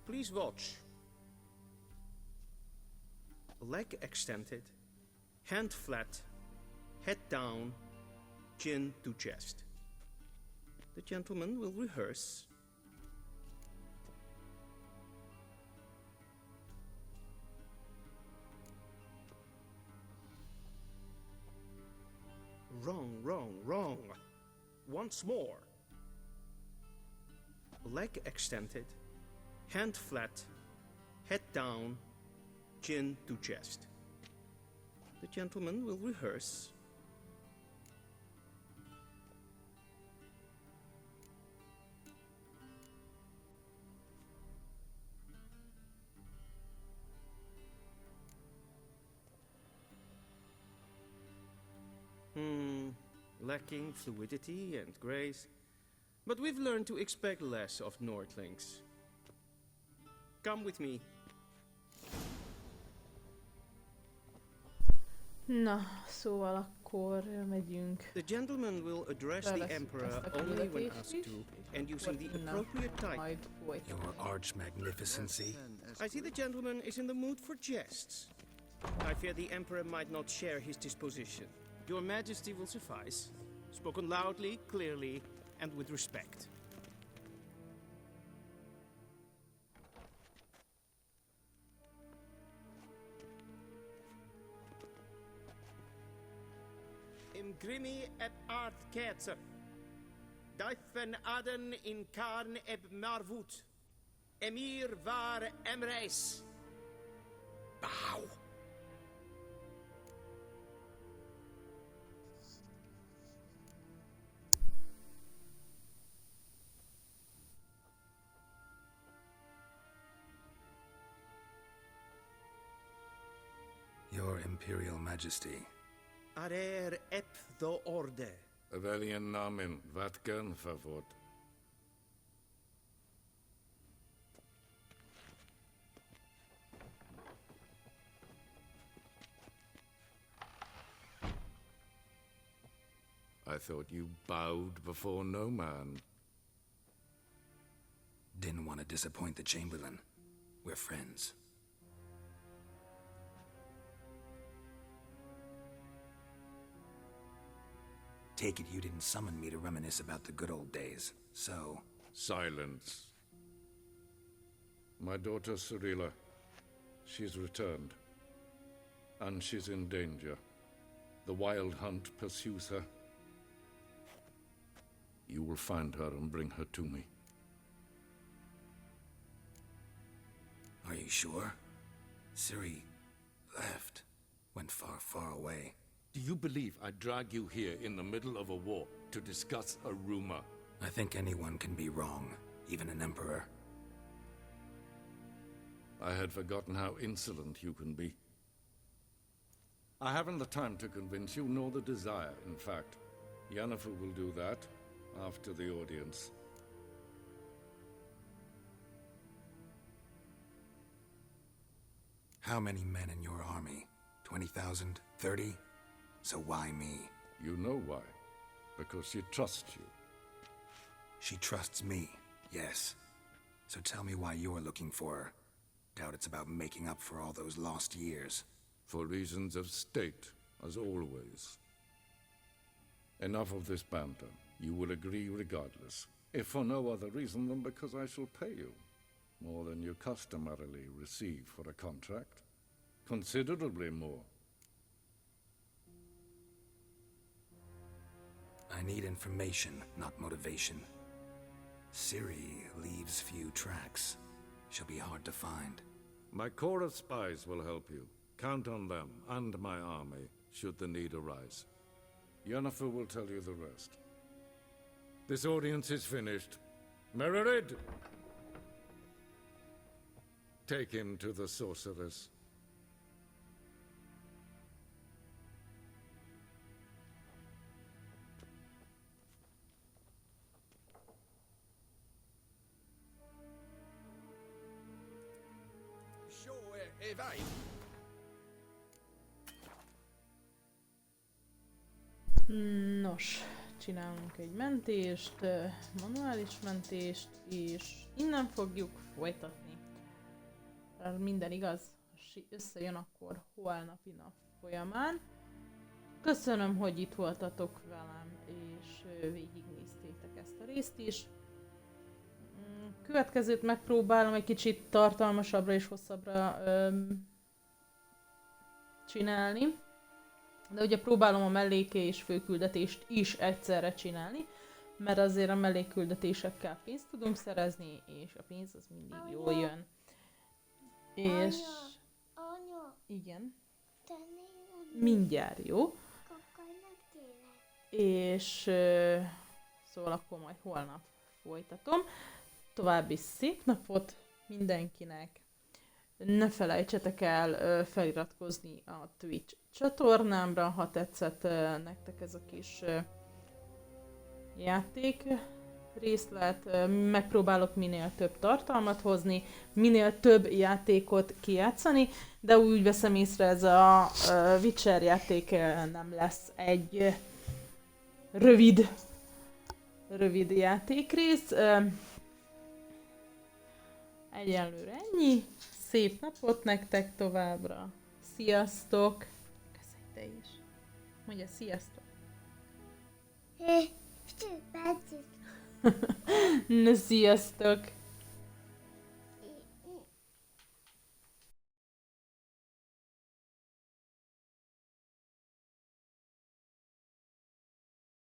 Please watch. Leg extended, hand flat, head down, chin to chest. The gentleman will rehearse. Wrong, wrong, wrong. Once more. Leg extended, hand flat, head down, chin to chest. The gentleman will rehearse. Lacking fluidity and grace. But we've learned to expect less of Nordlings. Come with me. Na, szóval akkor megyünk. The gentleman will address the Emperor only when asked to, and using the appropriate title. Your arch magnificency. I see the gentleman is in the mood for jests. I fear the Emperor might not share his disposition. Your Majesty will suffice. Spoken loudly, clearly, and with respect. Imgrimi et art ketzer. Daifen aden in karn eb marvut. Emir var emreis. Bow. Your Imperial Majesty. Arer ep the orde. Veljen namen, vatkan favor. I thought you bowed before no man. Didn't want to disappoint the Chamberlain. We're friends. Take it you didn't summon me to reminisce about the good old days, so... Silence. My daughter Cyrilla, she's returned. And she's in danger. The Wild Hunt pursues her. You will find her and bring her to me. Are you sure? Ciri left. Went far, far away. Do you believe I'd drag you here in the middle of a war to discuss a rumor? I think anyone can be wrong, even an emperor. I had forgotten how insolent you can be. I haven't the time to convince you, nor the desire, in fact. Yennefer will do that after the audience. How many men in your army? 20,000? 30? So why me? You know why. Because she trusts you. She trusts me, yes. So tell me why you're looking for her. Doubt it's about making up for all those lost years. For reasons of state, as always. Enough of this banter. You will agree regardless. if for no other reason than because I shall pay you. More than you customarily receive for a contract. Considerably more. I need information, not motivation. Ciri leaves few tracks. She'll be hard to find. My corps of spies will help you. Count on them and my army, should the need arise. Yennefer will tell you the rest. This audience is finished. Mererid! Take him to the sorceress. Evade. Nos, csinálunk egy mentést, manuális mentést, és innen fogjuk folytatni. Ha minden igaz, összejön akkor holnapi nap folyamán. Köszönöm, hogy itt voltatok velem, és végignéztétek ezt a részt is. Következőt megpróbálom egy kicsit tartalmasabbra és hosszabbra csinálni. De ugye próbálom a melléke és főküldetést is egyszerre csinálni, mert azért a mellékküldetésekkel pénzt tudunk szerezni, és a pénz az mindig jól jön. És... Anya, igen. tenni Mindjárt, jó? kakajnak kérek. És... szóval akkor majd holnap folytatom. További szép napot mindenkinek! Ne felejtsetek el feliratkozni a Twitch csatornámra, ha tetszett nektek ez a kis játék részlet. Megpróbálok minél több tartalmat hozni, minél több játékot kijátszani, de úgy veszem észre, ez a Witcher játék nem lesz egy rövid játékrész. Egyelőre ennyi. Szép napot nektek továbbra. Sziasztok! Köszönj te is. Mondja sziasztok. Na, sziasztok!